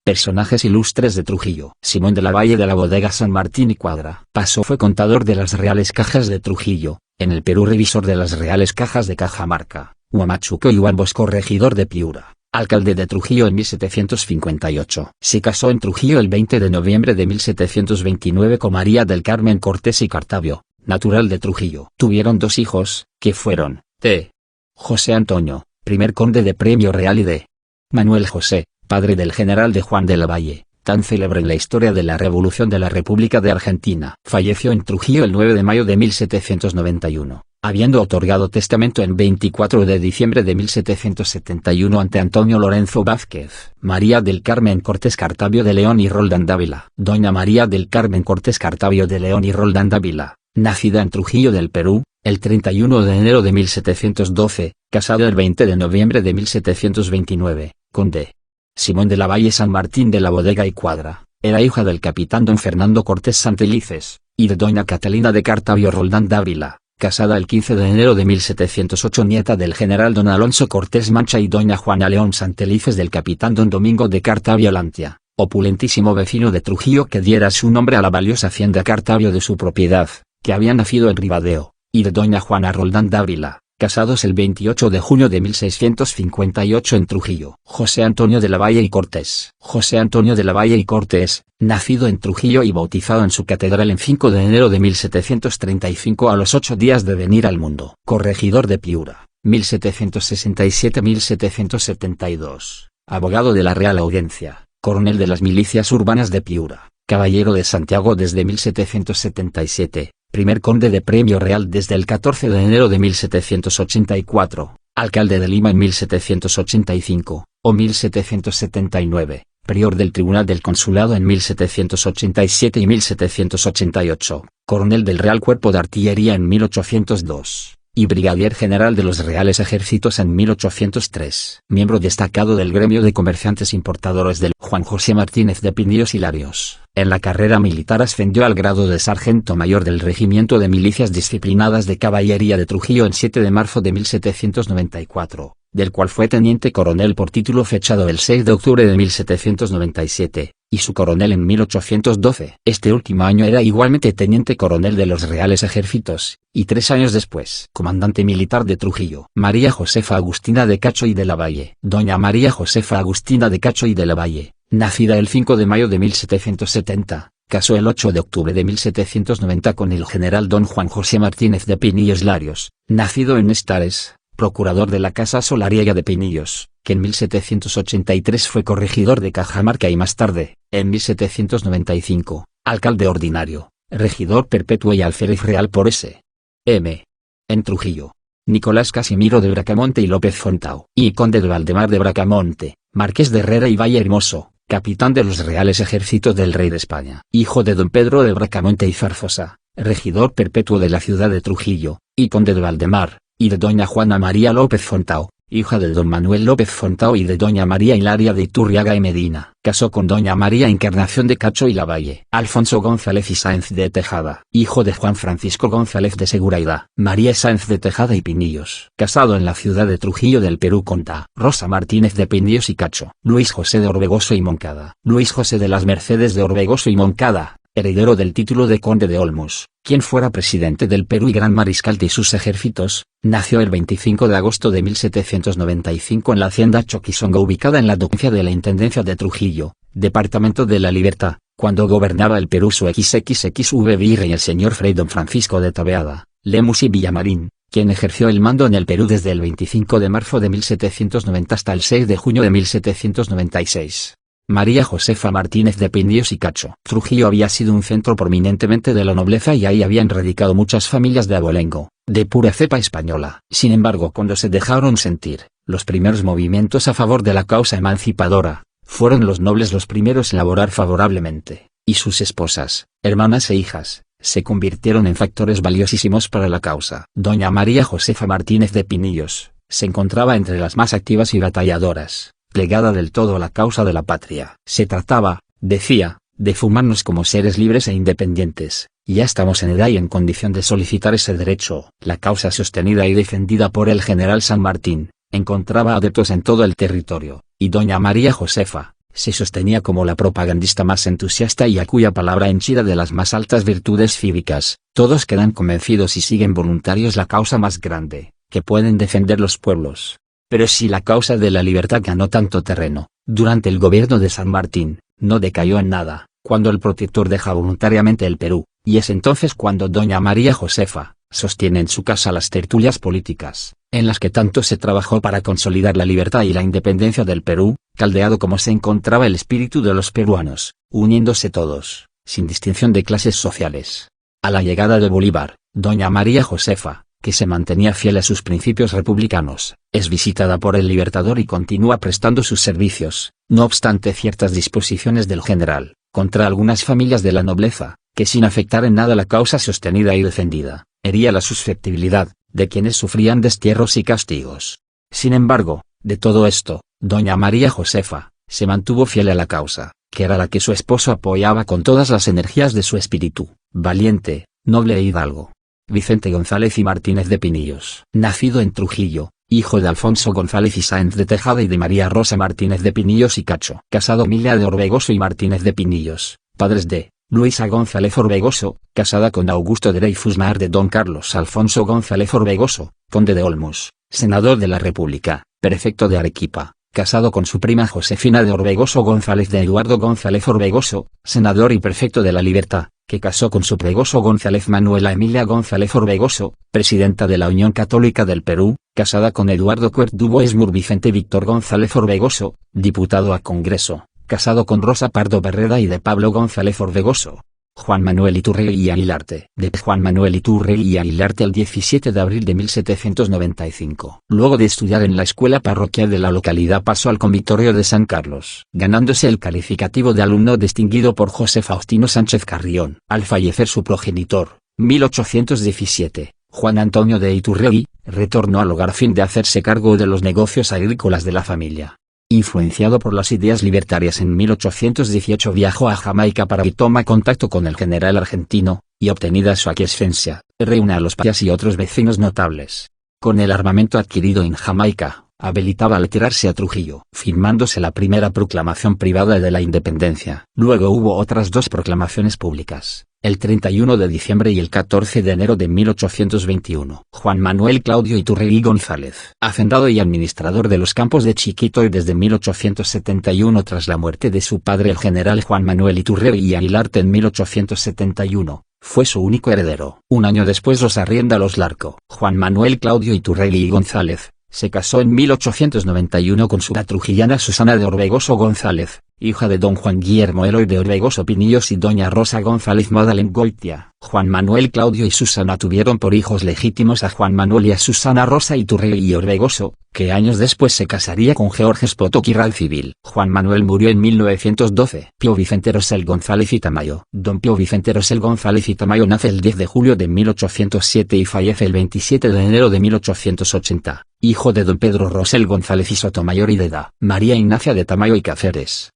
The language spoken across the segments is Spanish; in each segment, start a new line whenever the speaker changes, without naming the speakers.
Personajes ilustres de Trujillo. Simón de la Valle de la Bodega San Martín y Cuadra. Pasó fue contador de las Reales Cajas de Trujillo, en el Perú revisor de las Reales Cajas de Cajamarca, Huamachuco y Huambos corregidor de Piura. Alcalde de Trujillo en 1758. Se casó en Trujillo el 20 de noviembre de 1729 con María del Carmen Cortés y Cartavio, natural de Trujillo. Tuvieron dos hijos, que fueron, T. José Antonio, primer conde de Premio Real, y D. Manuel José, padre del general de Juan de la Valle, tan célebre en la historia de la Revolución de la República de Argentina. Falleció en Trujillo el 9 de mayo de 1791. Habiendo otorgado testamento en 24 de diciembre de 1771 ante Antonio Lorenzo Vázquez, María del Carmen Cortés Cartavio de León y Roldán Dávila. Doña María del Carmen Cortés Cartavio de León y Roldán Dávila, nacida en Trujillo del Perú, el 31 de enero de 1712, casada el 20 de noviembre de 1729, con D. Simón de la Valle San Martín de la Bodega y Cuadra, era hija del capitán don Fernando Cortés Santelices, y de doña Catalina de Cartavio Roldán Dávila, casada el 15 de enero de 1708, nieta del general don Alonso Cortés Mancha y doña Juana León Santelices del capitán don Domingo de Cartavio Lantia, opulentísimo vecino de Trujillo que diera su nombre a la valiosa hacienda Cartavio de su propiedad, que había nacido en Ribadeo, y de doña Juana Roldán Dávila, casados el 28 de junio de 1658 en Trujillo. José Antonio de la Valle y Cortés. José Antonio de la Valle y Cortés, nacido en Trujillo y bautizado en su catedral en 5 de enero de 1735 a los 8 días de venir al mundo. Corregidor de Piura, 1767-1772, abogado de la Real Audiencia, coronel de las milicias urbanas de Piura, caballero de Santiago desde 1777, primer conde de Premio Real desde el 14 de enero de 1784, alcalde de Lima en 1785, o 1779, prior del Tribunal del Consulado en 1787 y 1788, coronel del Real Cuerpo de Artillería en 1802, y brigadier general de los Reales Ejércitos en 1803. Miembro destacado del gremio de comerciantes importadores del Juan José Martínez de Pinillos y Larios. En la carrera militar ascendió al grado de sargento mayor del Regimiento de Milicias Disciplinadas de Caballería de Trujillo en 7 de marzo de 1794, del cual fue teniente coronel por título fechado el 6 de octubre de 1797, y su coronel en 1812. Este último año era igualmente teniente coronel de los Reales Ejércitos, y 3 años después comandante militar de Trujillo. María Josefa Agustina de Cacho y de la Valle. Doña María Josefa Agustina de Cacho y de la Valle, nacida el 5 de mayo de 1770, casó el 8 de octubre de 1790 con el general don Juan José Martínez de Pinillos Larios, nacido en Estares, procurador de la Casa Solariega de Pinillos, que en 1783 fue corregidor de Cajamarca y más tarde, en 1795, alcalde ordinario, regidor perpetuo y alférez real por S.M. en Trujillo. Nicolás Casimiro de Bracamonte y López Fontao. Y conde de Valdemar de Bracamonte, marqués de Herrera y Valle Hermoso, capitán de los Reales Ejércitos del Rey de España. Hijo de don Pedro de Bracamonte y Zarzosa, regidor perpetuo de la ciudad de Trujillo, y conde de Valdemar, y de doña Juana María López Fontao, hija de don Manuel López Fontao y de doña María Hilaria de Iturriaga y Medina. Casó con doña María Encarnación de Cacho y Lavalle. Alfonso González y Sáenz de Tejada, hijo de Juan Francisco González de Seguraida, María Sáenz de Tejada y Pinillos. Casado en la ciudad de Trujillo del Perú con Ta. Rosa Martínez de Pinillos y Cacho. Luis José de Orbegoso y Moncada. Luis José de las Mercedes de Orbegoso y Moncada, heredero del título de conde de Olmos, quien fuera presidente del Perú y gran mariscal de sus ejércitos, nació el 25 de agosto de 1795 en la hacienda Choquisonga ubicada en la docencia de la Intendencia de Trujillo, Departamento de la Libertad, cuando gobernaba el Perú su XXXV virrey el señor Fray don Francisco de Tabeada, Lemus y Villamarín, quien ejerció el mando en el Perú desde el 25 de marzo de 1790 hasta el 6 de junio de 1796. María Josefa Martínez de Pinillos y Cacho. Trujillo había sido un centro prominentemente de la nobleza y ahí habían radicado muchas familias de abolengo, de pura cepa española. Sin embargo, cuando se dejaron sentir los primeros movimientos a favor de la causa emancipadora, fueron los nobles los primeros en laborar favorablemente, y sus esposas, hermanas e hijas, se convirtieron en factores valiosísimos para la causa. Doña María Josefa Martínez de Pinillos, se encontraba entre las más activas y batalladoras, plegada del todo a la causa de la patria. Se trataba, decía, de fumarnos como seres libres e independientes, y ya estamos en edad y en condición de solicitar ese derecho. La causa sostenida y defendida por el general San Martín, encontraba adeptos en todo el territorio, y doña María Josefa, se sostenía como la propagandista más entusiasta y a cuya palabra henchida de las más altas virtudes cívicas, todos quedan convencidos y siguen voluntarios la causa más grande, que pueden defender los pueblos. Pero si la causa de la libertad ganó tanto terreno, durante el gobierno de San Martín, no decayó en nada, cuando el protector deja voluntariamente el Perú, y es entonces cuando doña María Josefa sostiene en su casa las tertulias políticas, en las que tanto se trabajó para consolidar la libertad y la independencia del Perú, caldeado como se encontraba el espíritu de los peruanos, uniéndose todos, sin distinción de clases sociales. A la llegada de Bolívar, doña María Josefa, que se mantenía fiel a sus principios republicanos, es visitada por el Libertador y continúa prestando sus servicios, no obstante ciertas disposiciones del general, contra algunas familias de la nobleza, que sin afectar en nada la causa sostenida y defendida, hería la susceptibilidad de quienes sufrían destierros y castigos. Sin embargo, de todo esto, doña María Josefa se mantuvo fiel a la causa, que era la que su esposo apoyaba con todas las energías de su espíritu, valiente, noble e hidalgo. Vicente González y Martínez de Pinillos, nacido en Trujillo, hijo de Alfonso González y Sáenz de Tejada y de María Rosa Martínez de Pinillos y Cacho, casado Emilia de Orbegoso y Martínez de Pinillos, padres de Luisa González Orbegoso, casada con Augusto de Dreyfus Mar de don Carlos Alfonso González Orbegoso, conde de Olmos, senador de la República, prefecto de Arequipa, casado con su prima Josefina de Orbegoso González de Eduardo González Orbegoso, senador y prefecto de la Libertad, que casó con su pregoso González Manuela Emilia González Orbegoso, presidenta de la Unión Católica del Perú, casada con Eduardo Cuert Dubois-Mur Vicente Víctor González Orbegoso, diputado a Congreso, casado con Rosa Pardo Barreda y de Pablo González Orbegoso. Juan Manuel Iturrey y Aguilarte, de Juan Manuel Iturrey y Aguilarte el 17 de abril de 1795. Luego de estudiar en la escuela parroquial de la localidad pasó al convictorio de San Carlos, ganándose el calificativo de alumno distinguido por José Faustino Sánchez Carrión. Al fallecer su progenitor, 1817, Juan Antonio de Iturrey, retornó al hogar a fin de hacerse cargo de los negocios agrícolas de la familia. Influenciado por las ideas libertarias en 1818 viajó a Jamaica para y toma contacto con el general argentino, y obtenida su aquiescencia, reúne a los payas y otros vecinos notables. Con el armamento adquirido en Jamaica, habilitaba a retirarse a Trujillo, firmándose la primera proclamación privada de la independencia. Luego hubo otras dos proclamaciones públicas, el 31 de diciembre y el 14 de enero de 1821. Juan Manuel Claudio Iturrey González, hacendado y administrador de los campos de Chiquito y desde 1871 tras la muerte de su padre el general Juan Manuel Iturrey y Aguilarte en 1871, fue su único heredero. Un año después los arrienda a los Larco. Juan Manuel Claudio Iturrey González se casó en 1891 con su trujillana Susana de Orbegoso González, hija de don Juan Guillermo Eloy de Orbegoso Pinillos y doña Rosa González Madalen Goitia. Juan Manuel Claudio y Susana tuvieron por hijos legítimos a Juan Manuel y a Susana Rosa Iturrey y Orbegoso, que años después se casaría con George Spotoquirral civil. Juan Manuel murió en 1912. Pío Vicente Rosell González y Tamayo. Don Pío Vicente Rosell González y Tamayo nace el 10 de julio de 1807 y fallece el 27 de enero de 1880, hijo de don Pedro Rosell González y Sotomayor y de da María Ignacia de Tamayo y Cáceres.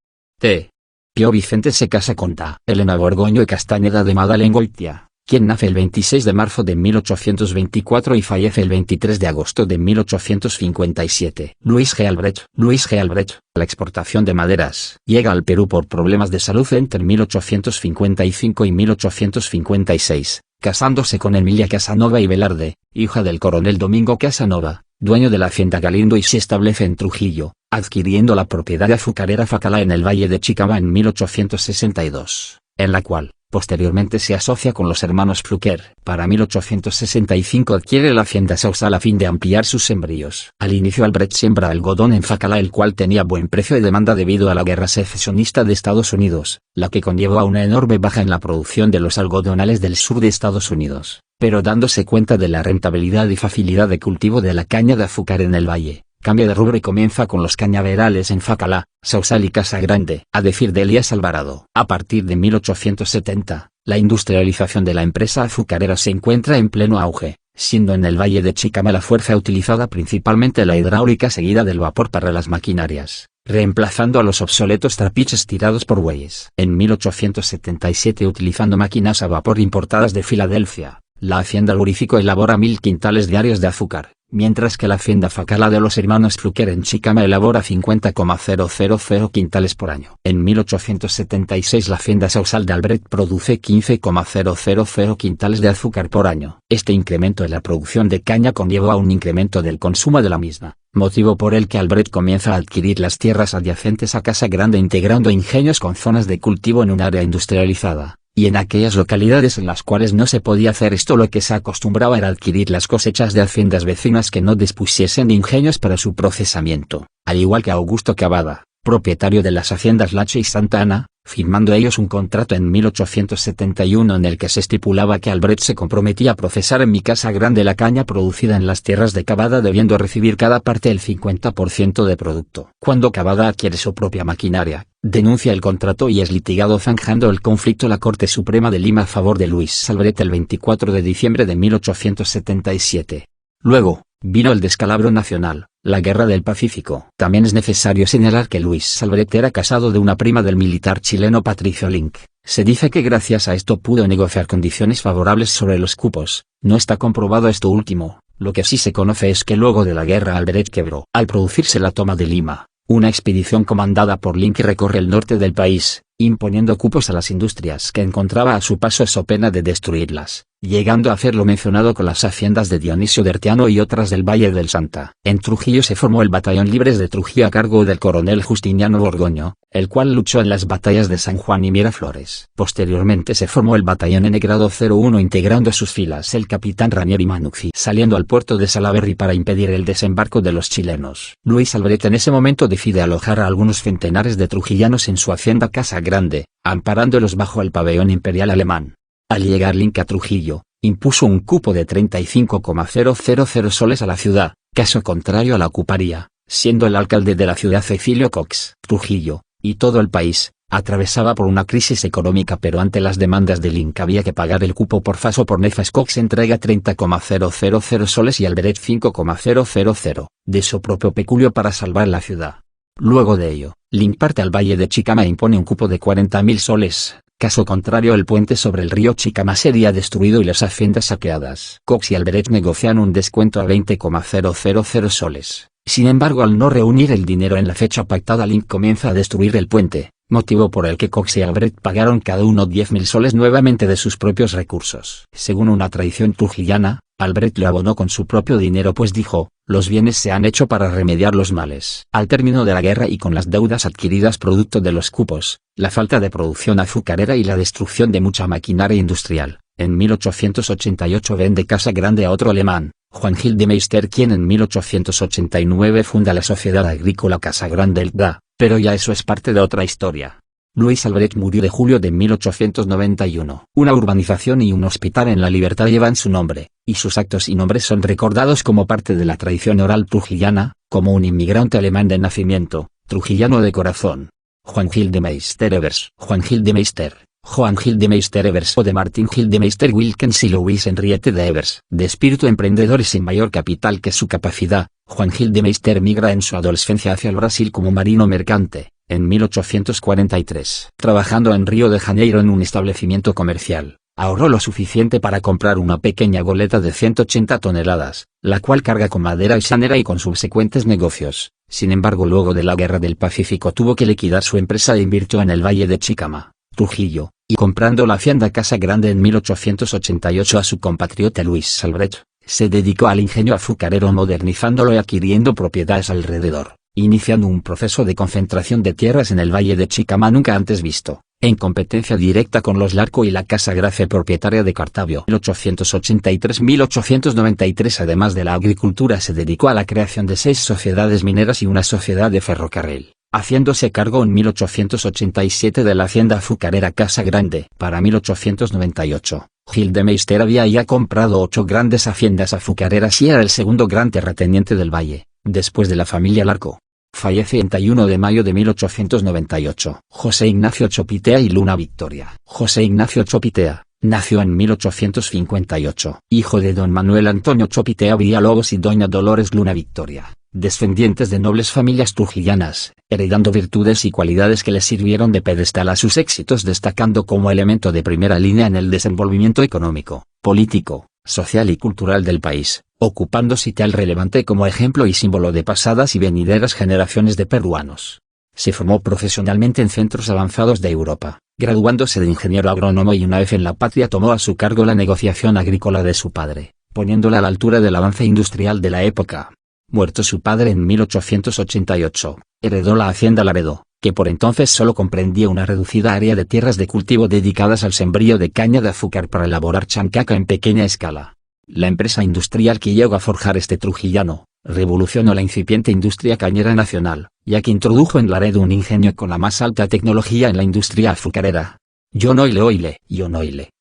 Pío Vicente se casa con da Elena Borgoño y Castañeda de Madalen Goitia, quien nace el 26 de marzo de 1824 y fallece el 23 de agosto de 1857. Luis G. Albrecht. La exportación de maderas llega al Perú por problemas de salud entre 1855 y 1856, casándose con Emilia Casanova y Velarde, hija del coronel Domingo Casanova, dueño de la hacienda Galindo, y se establece en Trujillo, adquiriendo la propiedad azucarera Facalá en el Valle de Chicama en 1862, en la cual, posteriormente se asocia con los hermanos Fluquer. Para 1865 adquiere la hacienda Sausal a fin de ampliar sus sembríos. Al inicio Albrecht siembra algodón en Facalá, el cual tenía buen precio y demanda debido a la guerra secesionista de Estados Unidos, la que conllevó a una enorme baja en la producción de los algodonales del sur de Estados Unidos. Pero dándose cuenta de la rentabilidad y facilidad de cultivo de la caña de azúcar en el valle, cambia de rubro y comienza con los cañaverales en Facalá, Sausal y Casa Grande. A decir de Elías Alvarado, a partir de 1870, la industrialización de la empresa azucarera se encuentra en pleno auge, siendo en el Valle de Chicama la fuerza utilizada principalmente la hidráulica seguida del vapor para las maquinarias, reemplazando a los obsoletos trapiches tirados por bueyes. En 1877, utilizando máquinas a vapor importadas de Filadelfia, la hacienda Lurifico elabora 1000 quintales diarios de azúcar, mientras que la hacienda Facala de los hermanos Fluker en Chicama elabora 50,000 quintales por año. En 1876 la hacienda Sausal de Albret produce 15,000 quintales de azúcar por año. Este incremento en la producción de caña conlleva a un incremento del consumo de la misma, motivo por el que Albret comienza a adquirir las tierras adyacentes a Casa Grande integrando ingenios con zonas de cultivo en un área industrializada. Y en aquellas localidades en las cuales no se podía hacer esto lo que se acostumbraba era adquirir las cosechas de haciendas vecinas que no dispusiesen de ingenios para su procesamiento, al igual que Augusto Cavada, propietario de las haciendas Lache y Santa Ana, firmando ellos un contrato en 1871 en el que se estipulaba que Albret se comprometía a procesar en mi Casa Grande la caña producida en las tierras de Cavada debiendo recibir cada parte el 50% de producto. Cuando Cavada adquiere su propia maquinaria, denuncia el contrato y es litigado zanjando el conflicto la Corte Suprema de Lima a favor de Luis Albret el 24 de diciembre de 1877. Luego, vino el descalabro nacional, la Guerra del Pacífico. También es necesario señalar que Luis Albret era casado de una prima del militar chileno Patricio Link. Se dice que gracias a esto pudo negociar condiciones favorables sobre los cupos. No está comprobado esto último, lo que sí se conoce es que luego de la guerra Albret quebró. Al producirse la toma de Lima, una expedición comandada por Link recorre el norte del país, imponiendo cupos a las industrias que encontraba a su paso so pena de destruirlas, llegando a hacer lo mencionado con las haciendas de Dionisio Dertiano y otras del Valle del Santa. En Trujillo se formó el Batallón Libres de Trujillo a cargo del coronel Justiniano Borgoño, el cual luchó en las batallas de San Juan y Miraflores. Posteriormente se formó el Batallón N Grado 01 integrando a sus filas el capitán Ranieri Manuzzi, saliendo al puerto de Salaberry para impedir el desembarco de los chilenos. Luis Albret en ese momento decide alojar a algunos centenares de trujillanos en su hacienda Casa Grande, amparándolos bajo el pabellón imperial alemán. Al llegar Link a Trujillo, impuso un cupo de 35,000 soles a la ciudad, caso contrario a la ocuparía, siendo el alcalde de la ciudad Cecilio Cox. Trujillo, y todo el país, atravesaba por una crisis económica pero ante las demandas de Link había que pagar el cupo por FAS o por nefas. Cox entrega 30,000 soles y Albret 5,000, de su propio peculio para salvar la ciudad. Luego de ello, Link parte al Valle de Chicama e impone un cupo de 40.000 soles. Caso contrario el puente sobre el río Chicama sería destruido y las haciendas saqueadas. Cox y Albret negocian un descuento a 20,000 soles. Sin embargo al no reunir el dinero en la fecha pactada Link comienza a destruir el puente, motivo por el que Cox y Albret pagaron cada uno 10.000 soles nuevamente de sus propios recursos. Según una tradición trujillana, Albret lo abonó con su propio dinero pues dijo, los bienes se han hecho para remediar los males. Al término de la guerra y con las deudas adquiridas producto de los cupos, la falta de producción azucarera y la destrucción de mucha maquinaria industrial, en 1888 vende Casa Grande a otro alemán, Juan Gil de Meister, quien en 1889 funda la Sociedad Agrícola Casa Grande LTDA, pero ya eso es parte de otra historia. Luis Albret murió de julio de 1891. Una urbanización y un hospital en La Libertad llevan su nombre, y sus actos y nombres son recordados como parte de la tradición oral trujillana, como un inmigrante alemán de nacimiento, trujillano de corazón. Juan Gil de Meister Evers. Juan Gil de Meister, Joan Gil de Meister Evers o de Martin Gil de Meister Wilkens y Louis Henriette de Evers. De espíritu emprendedor y sin mayor capital que su capacidad, Juan Gil de Meister migra en su adolescencia hacia el Brasil como marino mercante. En 1843, trabajando en Río de Janeiro en un establecimiento comercial, ahorró lo suficiente para comprar una pequeña goleta de 180 toneladas, la cual carga con madera y sanera y con subsecuentes negocios. Sin embargo, luego de la Guerra del Pacífico tuvo que liquidar su empresa e invirtió en el Valle de Chicama, Trujillo, y comprando la hacienda Casa Grande en 1888 a su compatriota Luis Albret, se dedicó al ingenio azucarero modernizándolo y adquiriendo propiedades alrededor, iniciando un proceso de concentración de tierras en el Valle de Chicama nunca antes visto, en competencia directa con los Larco y la Casa Grace propietaria de Cartavio. 1883-1893 además de la agricultura se dedicó a la creación de 6 sociedades mineras y una sociedad de ferrocarril, haciéndose cargo en 1887 de la hacienda azucarera Casa Grande. Para 1898, Gil de Meister había ya comprado 8 grandes haciendas azucareras y era el segundo gran terrateniente del valle, después de la familia Larco. Fallece el 31 de mayo de 1898. José Ignacio Chopitea y Luna Victoria. José Ignacio Chopitea, nació en 1858. Hijo de don Manuel Antonio Chopitea Villalobos y doña Dolores Luna Victoria, descendientes de nobles familias trujillanas, heredando virtudes y cualidades que les sirvieron de pedestal a sus éxitos destacando como elemento de primera línea en el desenvolvimiento económico, político, social y cultural del país, ocupando sitial relevante como ejemplo y símbolo de pasadas y venideras generaciones de peruanos. Se formó profesionalmente en centros avanzados de Europa, graduándose de ingeniero agrónomo y una vez en la patria tomó a su cargo la negociación agrícola de su padre, poniéndola a la altura del avance industrial de la época. Muerto su padre en 1888, heredó la hacienda Laredo, que por entonces solo comprendía una reducida área de tierras de cultivo dedicadas al sembrío de caña de azúcar para elaborar chancaca en pequeña escala. La empresa industrial que llegó a forjar este trujillano, revolucionó la incipiente industria cañera nacional, ya que introdujo en Laredo un ingenio con la más alta tecnología en la industria azucarera. John Oile,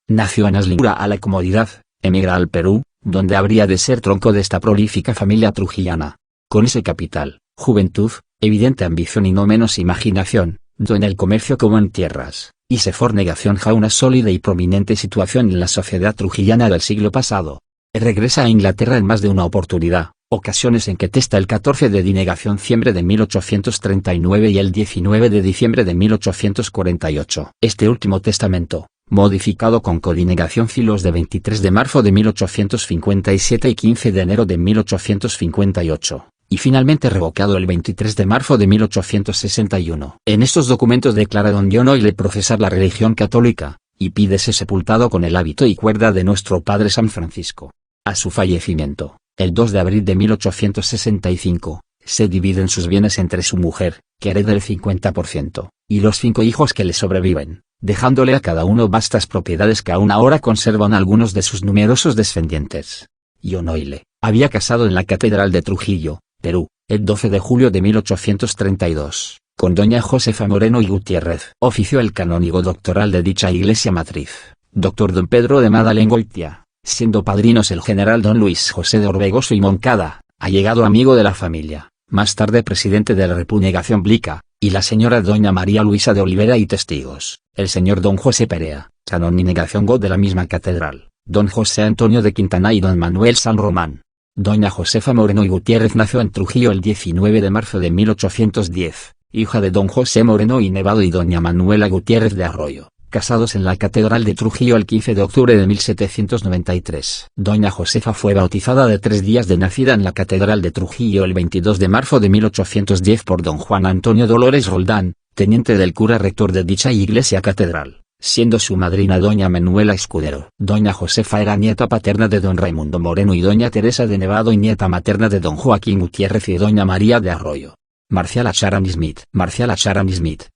nació en Aslingura a la comodidad, emigra al Perú, donde habría de ser tronco de esta prolífica familia trujillana. Con ese capital, juventud, evidente ambición y no menos imaginación, dio en el comercio como en tierras, y se fornegación a una sólida y prominente situación en la sociedad trujillana del siglo pasado. Regresa a Inglaterra en más de una oportunidad, ocasiones en que testa el 14 de diciembre de 1839 y el 19 de diciembre de 1848. Este último testamento, modificado con codinegación filos de 23 de marzo de 1857 y 15 de enero de 1858, y finalmente revocado el 23 de marzo de 1861. En estos documentos declara don John Oile profesar la religión católica, y pide ser sepultado con el hábito y cuerda de nuestro Padre San Francisco. A su fallecimiento, el 2 de abril de 1865, se dividen sus bienes entre su mujer, que hereda el 50%, y los 5 hijos que le sobreviven, dejándole a cada uno vastas propiedades que aún ahora conservan algunos de sus numerosos descendientes. John Oile había casado en la Catedral de Trujillo, Perú, el 12 de julio de 1832, con doña Josefa Moreno y Gutiérrez. Ofició el canónigo doctoral de dicha iglesia matriz, doctor don Pedro de Madalén Goitia, siendo padrinos el general don Luis José de Orbegoso y Moncada, allegado amigo de la familia, más tarde presidente de la Repugnación Blica, y la señora doña María Luisa de Olivera y testigos, el señor don José Perea, canón y negación de la misma catedral, don José Antonio de Quintana y don Manuel San Román. Doña Josefa Moreno y Gutiérrez nació en Trujillo el 19 de marzo de 1810, hija de don José Moreno y Nevado y doña Manuela Gutiérrez de Arroyo, casados en la Catedral de Trujillo el 15 de octubre de 1793. Doña Josefa fue bautizada de 3 días de nacida en la Catedral de Trujillo el 22 de marzo de 1810 por don Juan Antonio Dolores Roldán, teniente del cura rector de dicha iglesia catedral, siendo su madrina doña Manuela Escudero. Doña Josefa era nieta paterna de don Raimundo Moreno y doña Teresa de Nevado y nieta materna de don Joaquín Gutiérrez y doña María de Arroyo. Marciala Charan Smith,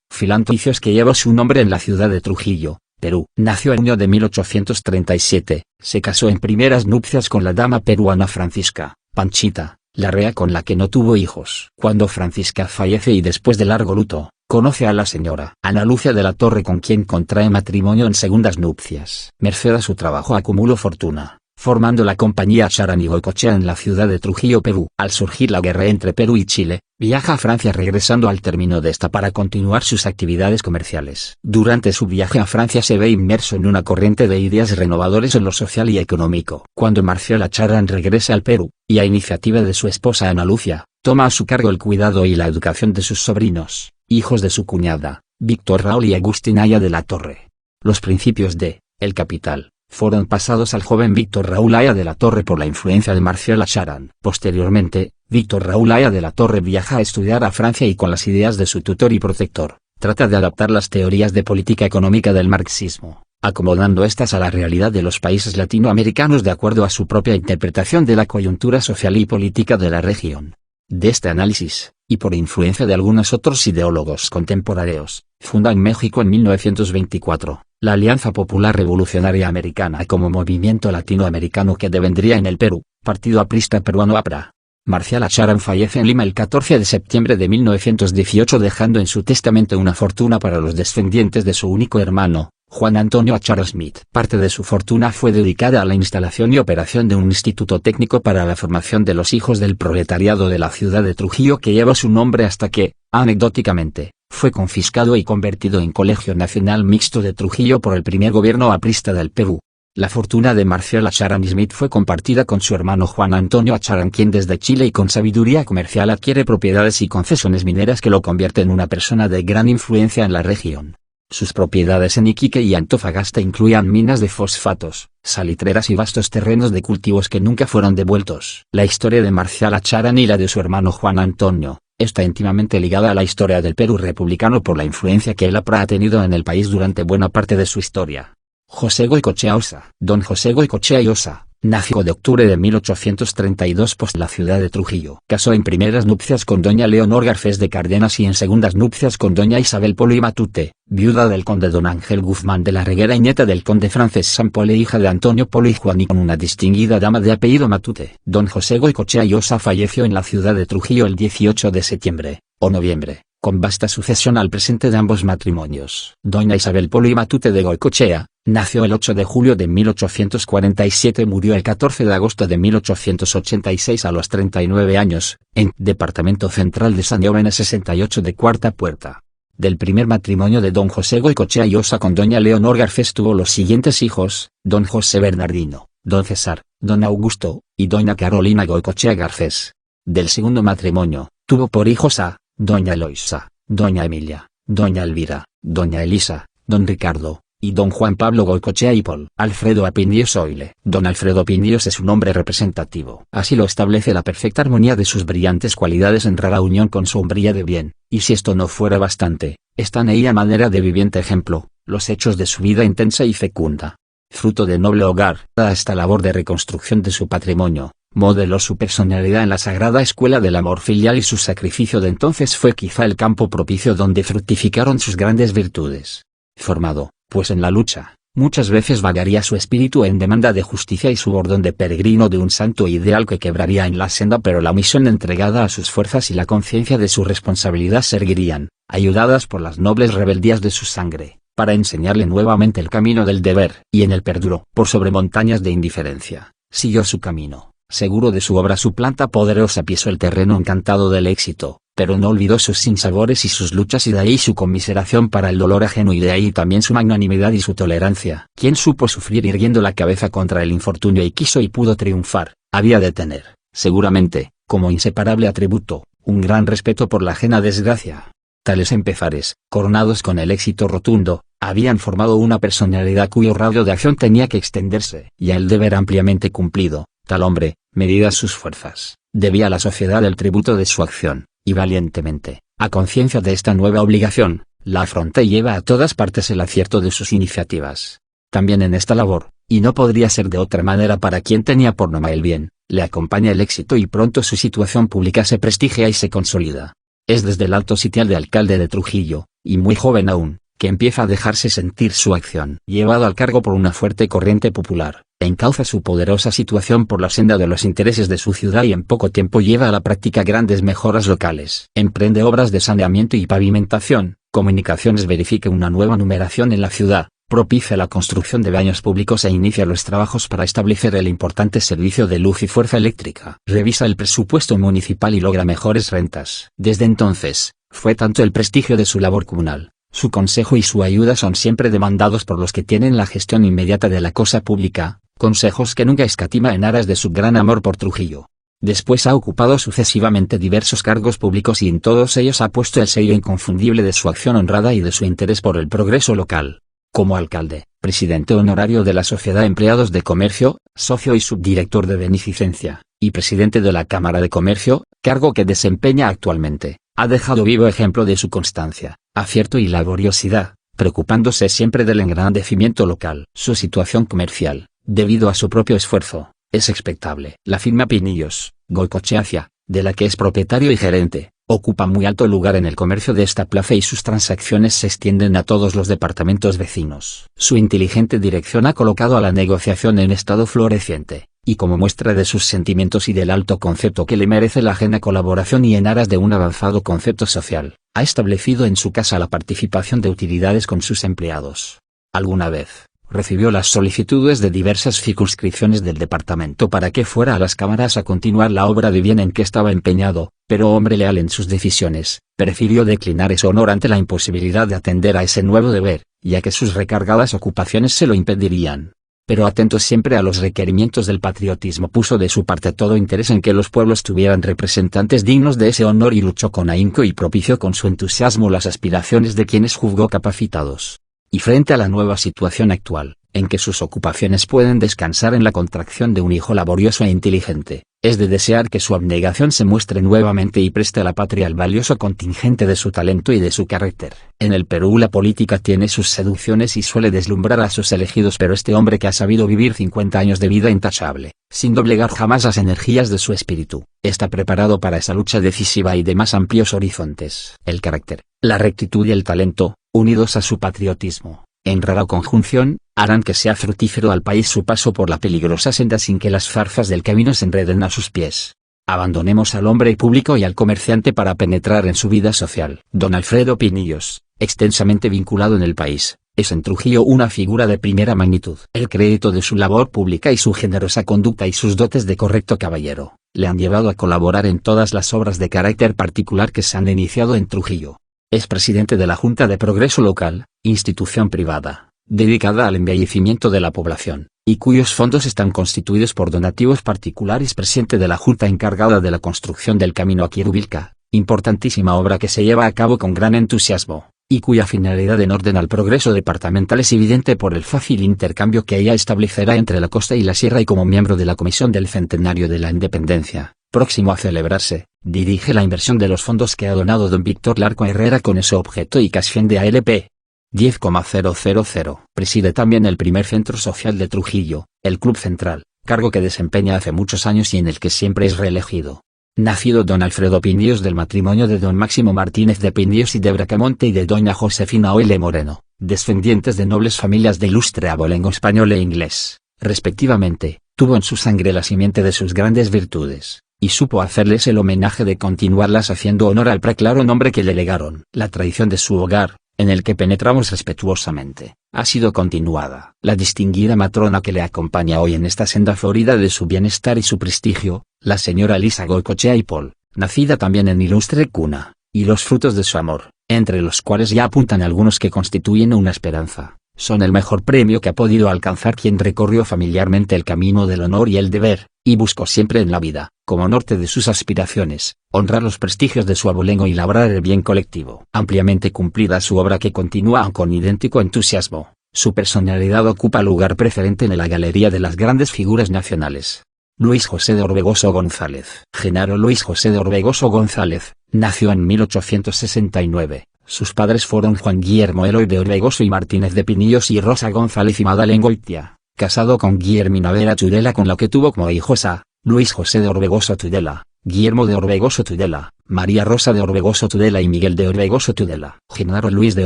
filantropos que lleva su nombre en la ciudad de Trujillo, Perú. Nació en junio de 1837, se casó en primeras nupcias con la dama peruana Francisca Panchita Larrea, con la que no tuvo hijos. Cuando Francisca fallece y después de largo luto, conoce a la señora Ana Lucia de la Torre, con quien contrae matrimonio en segundas nupcias. Merced a su trabajo acumuló fortuna, formando la compañía Charan y Goicoechea en la ciudad de Trujillo, Perú. Al surgir la guerra entre Perú y Chile, viaja a Francia regresando al término de esta para continuar sus actividades comerciales. Durante su viaje a Francia se ve inmerso en una corriente de ideas renovadoras en lo social y económico. Cuando Marciala Charan regresa al Perú, y a iniciativa de su esposa Ana Lucia, toma a su cargo el cuidado y la educación de sus sobrinos, hijos de su cuñada, Víctor Raúl y Agustín Aya de la Torre. Los principios de El Capital fueron pasados al joven Víctor Raúl Aya de la Torre por la influencia de Marciala Charan. Posteriormente, Víctor Raúl Aya de la Torre viaja a estudiar a Francia y con las ideas de su tutor y protector, trata de adaptar las teorías de política económica del marxismo, acomodando estas a la realidad de los países latinoamericanos de acuerdo a su propia interpretación de la coyuntura social y política de la región. De este análisis, y por influencia de algunos otros ideólogos contemporáneos, funda en México en 1924, la Alianza Popular Revolucionaria Americana como movimiento latinoamericano que devendría en el Perú, Partido Aprista Peruano APRA. Marciala Charan fallece en Lima el 14 de septiembre de 1918 dejando en su testamento una fortuna para los descendientes de su único hermano, Juan Antonio Charan Smith. Parte de su fortuna fue dedicada a la instalación y operación de un instituto técnico para la formación de los hijos del proletariado de la ciudad de Trujillo que lleva su nombre hasta que, anecdóticamente, fue confiscado y convertido en Colegio Nacional Mixto de Trujillo por el primer gobierno aprista del Perú. La fortuna de Marciala Charan Smith fue compartida con su hermano Juan Antonio Charan, quien desde Chile y con sabiduría comercial adquiere propiedades y concesiones mineras que lo convierte en una persona de gran influencia en la región. Sus propiedades en Iquique y Antofagasta incluían minas de fosfatos, salitreras y vastos terrenos de cultivos que nunca fueron devueltos. La historia de Marcial Acharán y la de su hermano Juan Antonio está íntimamente ligada a la historia del Perú republicano por la influencia que el APRA ha tenido en el país durante buena parte de su historia. José Goicoechea Ossa. Don José Goicoechea y Ossa nació de octubre de 1832 en la ciudad de Trujillo. Casó en primeras nupcias con doña Leonor Garcés de Cárdenas y en segundas nupcias con doña Isabel Polo y Matute, viuda del conde don Ángel Guzmán de la Reguera y nieta del conde Francés Sampole, hija de Antonio Polo y Juan, y con una distinguida dama de apellido Matute. Don José Goicoechea y Ossa falleció en la ciudad de Trujillo el 18 de septiembre, o noviembre, con vasta sucesión al presente de ambos matrimonios. Doña Isabel Polo y Matute de Goicoechea nació el 8 de julio de 1847 y murió el 14 de agosto de 1886 a los 39 años, en Departamento Central de San Giovanni 68 de Cuarta Puerta. Del primer matrimonio de don José Goicoechea y Ossa con doña Leonor Garcés tuvo los siguientes hijos: don José Bernardino, don César, don Augusto, y doña Carolina Goicoechea Garcés. Del segundo matrimonio, tuvo por hijos a doña Eloisa, doña Emilia, doña Elvira, doña Elisa, don Ricardo, y don Juan Pablo Goicoechea y Pol. Alfredo Apindios Oile. Don Alfredo Apindios es un hombre representativo. Así lo establece la perfecta armonía de sus brillantes cualidades en rara unión con su hombría de bien, y si esto no fuera bastante, están ahí a manera de viviente ejemplo, los hechos de su vida intensa y fecunda. Fruto de noble hogar, a esta labor de reconstrucción de su patrimonio, modeló su personalidad en la sagrada escuela del amor filial, y su sacrificio de entonces fue quizá el campo propicio donde fructificaron sus grandes virtudes. Formado, pues en la lucha, muchas veces vagaría su espíritu en demanda de justicia y su bordón de peregrino de un santo ideal que quebraría en la senda, pero la misión entregada a sus fuerzas y la conciencia de su responsabilidad seguirían, ayudadas por las nobles rebeldías de su sangre, para enseñarle nuevamente el camino del deber. Y en el perduró. Por sobre montañas de indiferencia, siguió su camino. Seguro de su obra, su planta poderosa pisó el terreno encantado del éxito, pero no olvidó sus sinsabores y sus luchas, y de ahí su conmiseración para el dolor ajeno, y de ahí también su magnanimidad y su tolerancia. Quien supo sufrir irguiendo la cabeza contra el infortunio y quiso y pudo triunfar, había de tener, seguramente, como inseparable atributo, un gran respeto por la ajena desgracia. Tales empezares, coronados con el éxito rotundo, habían formado una personalidad cuyo radio de acción tenía que extenderse, y el deber ampliamente cumplido, tal hombre, medidas sus fuerzas, debía a la sociedad el tributo de su acción, y valientemente, a conciencia de esta nueva obligación, la afronta y lleva a todas partes el acierto de sus iniciativas. También en esta labor, y no podría ser de otra manera para quien tenía por norma el bien, le acompaña el éxito, y pronto su situación pública se prestigia y se consolida. Es desde el alto sitial de alcalde de Trujillo, y muy joven aún, que empieza a dejarse sentir su acción. Llevado al cargo por una fuerte corriente popular, encauza su poderosa situación por la senda de los intereses de su ciudad, y en poco tiempo lleva a la práctica grandes mejoras locales. Emprende obras de saneamiento y pavimentación, comunicaciones, verifica una nueva numeración en la ciudad, propicia la construcción de baños públicos e inicia los trabajos para establecer el importante servicio de luz y fuerza eléctrica. Revisa el presupuesto municipal y logra mejores rentas. Desde entonces, fue tanto el prestigio de su labor comunal, su consejo y su ayuda son siempre demandados por los que tienen la gestión inmediata de la cosa pública, consejos que nunca escatima en aras de su gran amor por Trujillo. Después ha ocupado sucesivamente diversos cargos públicos, y en todos ellos ha puesto el sello inconfundible de su acción honrada y de su interés por el progreso local. Como alcalde, presidente honorario de la Sociedad de Empleados de Comercio, socio y subdirector de Beneficencia, y presidente de la Cámara de Comercio, cargo que desempeña actualmente, ha dejado vivo ejemplo de su constancia, acierto y laboriosidad, preocupándose siempre del engrandecimiento local. Su situación comercial, debido a su propio esfuerzo, es expectable. La firma Pinillos, Goicoechea, de la que es propietario y gerente, ocupa muy alto lugar en el comercio de esta plaza, y sus transacciones se extienden a todos los departamentos vecinos. Su inteligente dirección ha colocado a la negociación en estado floreciente, y como muestra de sus sentimientos y del alto concepto que le merece la ajena colaboración, y en aras de un avanzado concepto social, ha establecido en su casa la participación de utilidades con sus empleados. Alguna vez recibió las solicitudes de diversas circunscripciones del departamento para que fuera a las cámaras a continuar la obra de bien en que estaba empeñado, pero hombre leal en sus decisiones, prefirió declinar ese honor ante la imposibilidad de atender a ese nuevo deber, ya que sus recargadas ocupaciones se lo impedirían. Pero atento siempre a los requerimientos del patriotismo, puso de su parte todo interés en que los pueblos tuvieran representantes dignos de ese honor, y luchó con ahínco y propició con su entusiasmo las aspiraciones de quienes juzgó capacitados. y frente a la nueva situación actual, en que sus ocupaciones pueden descansar en la contracción de un hijo laborioso e inteligente, es de desear que su abnegación se muestre nuevamente y preste a la patria el valioso contingente de su talento y de su carácter. En el Perú la política tiene sus seducciones y suele deslumbrar a sus elegidos, pero este hombre que ha sabido vivir 50 años de vida intachable, sin doblegar jamás las energías de su espíritu, está preparado para esa lucha decisiva y de más amplios horizontes. El carácter, la rectitud y el talento, unidos a su patriotismo, en rara conjunción, harán que sea fructífero al país su paso por la peligrosa senda sin que las zarzas del camino se enreden a sus pies. Abandonemos al hombre público y al comerciante para penetrar en su vida social. Don Alfredo Pinillos, extensamente vinculado en el país, es en Trujillo una figura de primera magnitud. El crédito de su labor pública y su generosa conducta y sus dotes de correcto caballero, le han llevado a colaborar en todas las obras de carácter particular que se han iniciado en Trujillo. Es presidente de la Junta de Progreso Local, institución privada, dedicada al embellecimiento de la población, y cuyos fondos están constituidos por donativos particulares. Presidente de la Junta encargada de la construcción del camino a Quirubilca, importantísima obra que se lleva a cabo con gran entusiasmo, y cuya finalidad en orden al progreso departamental es evidente por el fácil intercambio que ella establecerá entre la costa y la sierra, y como miembro de la Comisión del Centenario de la Independencia, próximo a celebrarse, dirige la inversión de los fondos que ha donado don Víctor Larco Herrera con ese objeto y que asciende a LP 10,000. Preside también el primer centro social de Trujillo, el Club Central, cargo que desempeña hace muchos años y en el que siempre es reelegido. Nacido don Alfredo Pinillos del matrimonio de don Máximo Martínez de Pinillos y de Bracamonte y de doña Josefina Oile Moreno, descendientes de nobles familias de ilustre abolengo español e inglés, respectivamente, tuvo en su sangre la simiente de sus grandes virtudes, y supo hacerles el homenaje de continuarlas haciendo honor al preclaro nombre que le legaron. La tradición de su hogar, en el que penetramos respetuosamente, ha sido continuada. La distinguida matrona que le acompaña hoy en esta senda florida de su bienestar y su prestigio, la señora Elisa Goicoechea y Paul, nacida también en ilustre cuna, y los frutos de su amor, entre los cuales ya apuntan algunos que constituyen una esperanza, son el mejor premio que ha podido alcanzar quien recorrió familiarmente el camino del honor y el deber, y buscó siempre en la vida, como norte de sus aspiraciones, honrar los prestigios de su abolengo y labrar el bien colectivo. Ampliamente cumplida su obra que continúa con idéntico entusiasmo, su personalidad ocupa lugar preferente en la galería de las grandes figuras nacionales. Luis José de Orbegoso González. Genaro Luis José de Orbegoso González, nació en 1869. Sus padres fueron Juan Guillermo Eloy de Orbegoso y Martínez de Pinillos y Rosa González y Madalén Goitia, casado con Guillermina Vera Tudela, con la que tuvo como hijos a Luis José de Orbegoso Tudela, Guillermo de Orbegoso Tudela, María Rosa de Orbegoso Tudela y Miguel de Orbegoso Tudela. Genaro Luis de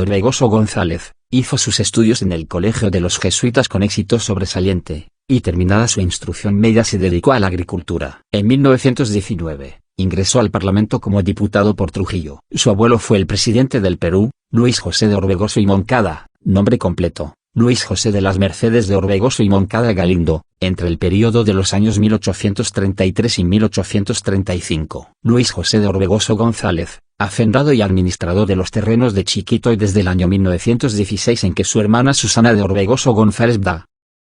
Orbegoso González hizo sus estudios en el Colegio de los Jesuitas con éxito sobresaliente, y terminada su instrucción media se dedicó a la agricultura. En 1919, ingresó al Parlamento como diputado por Trujillo. Su abuelo fue el presidente del Perú, Luis José de Orbegoso y Moncada, nombre completo, Luis José de las Mercedes de Orbegoso y Moncada Galindo, entre el período de los años 1833 y 1835. Luis José de Orbegoso González, hacendado y administrador de los terrenos de Chiquitoy desde el año 1916 en que su hermana Susana de Orbegoso González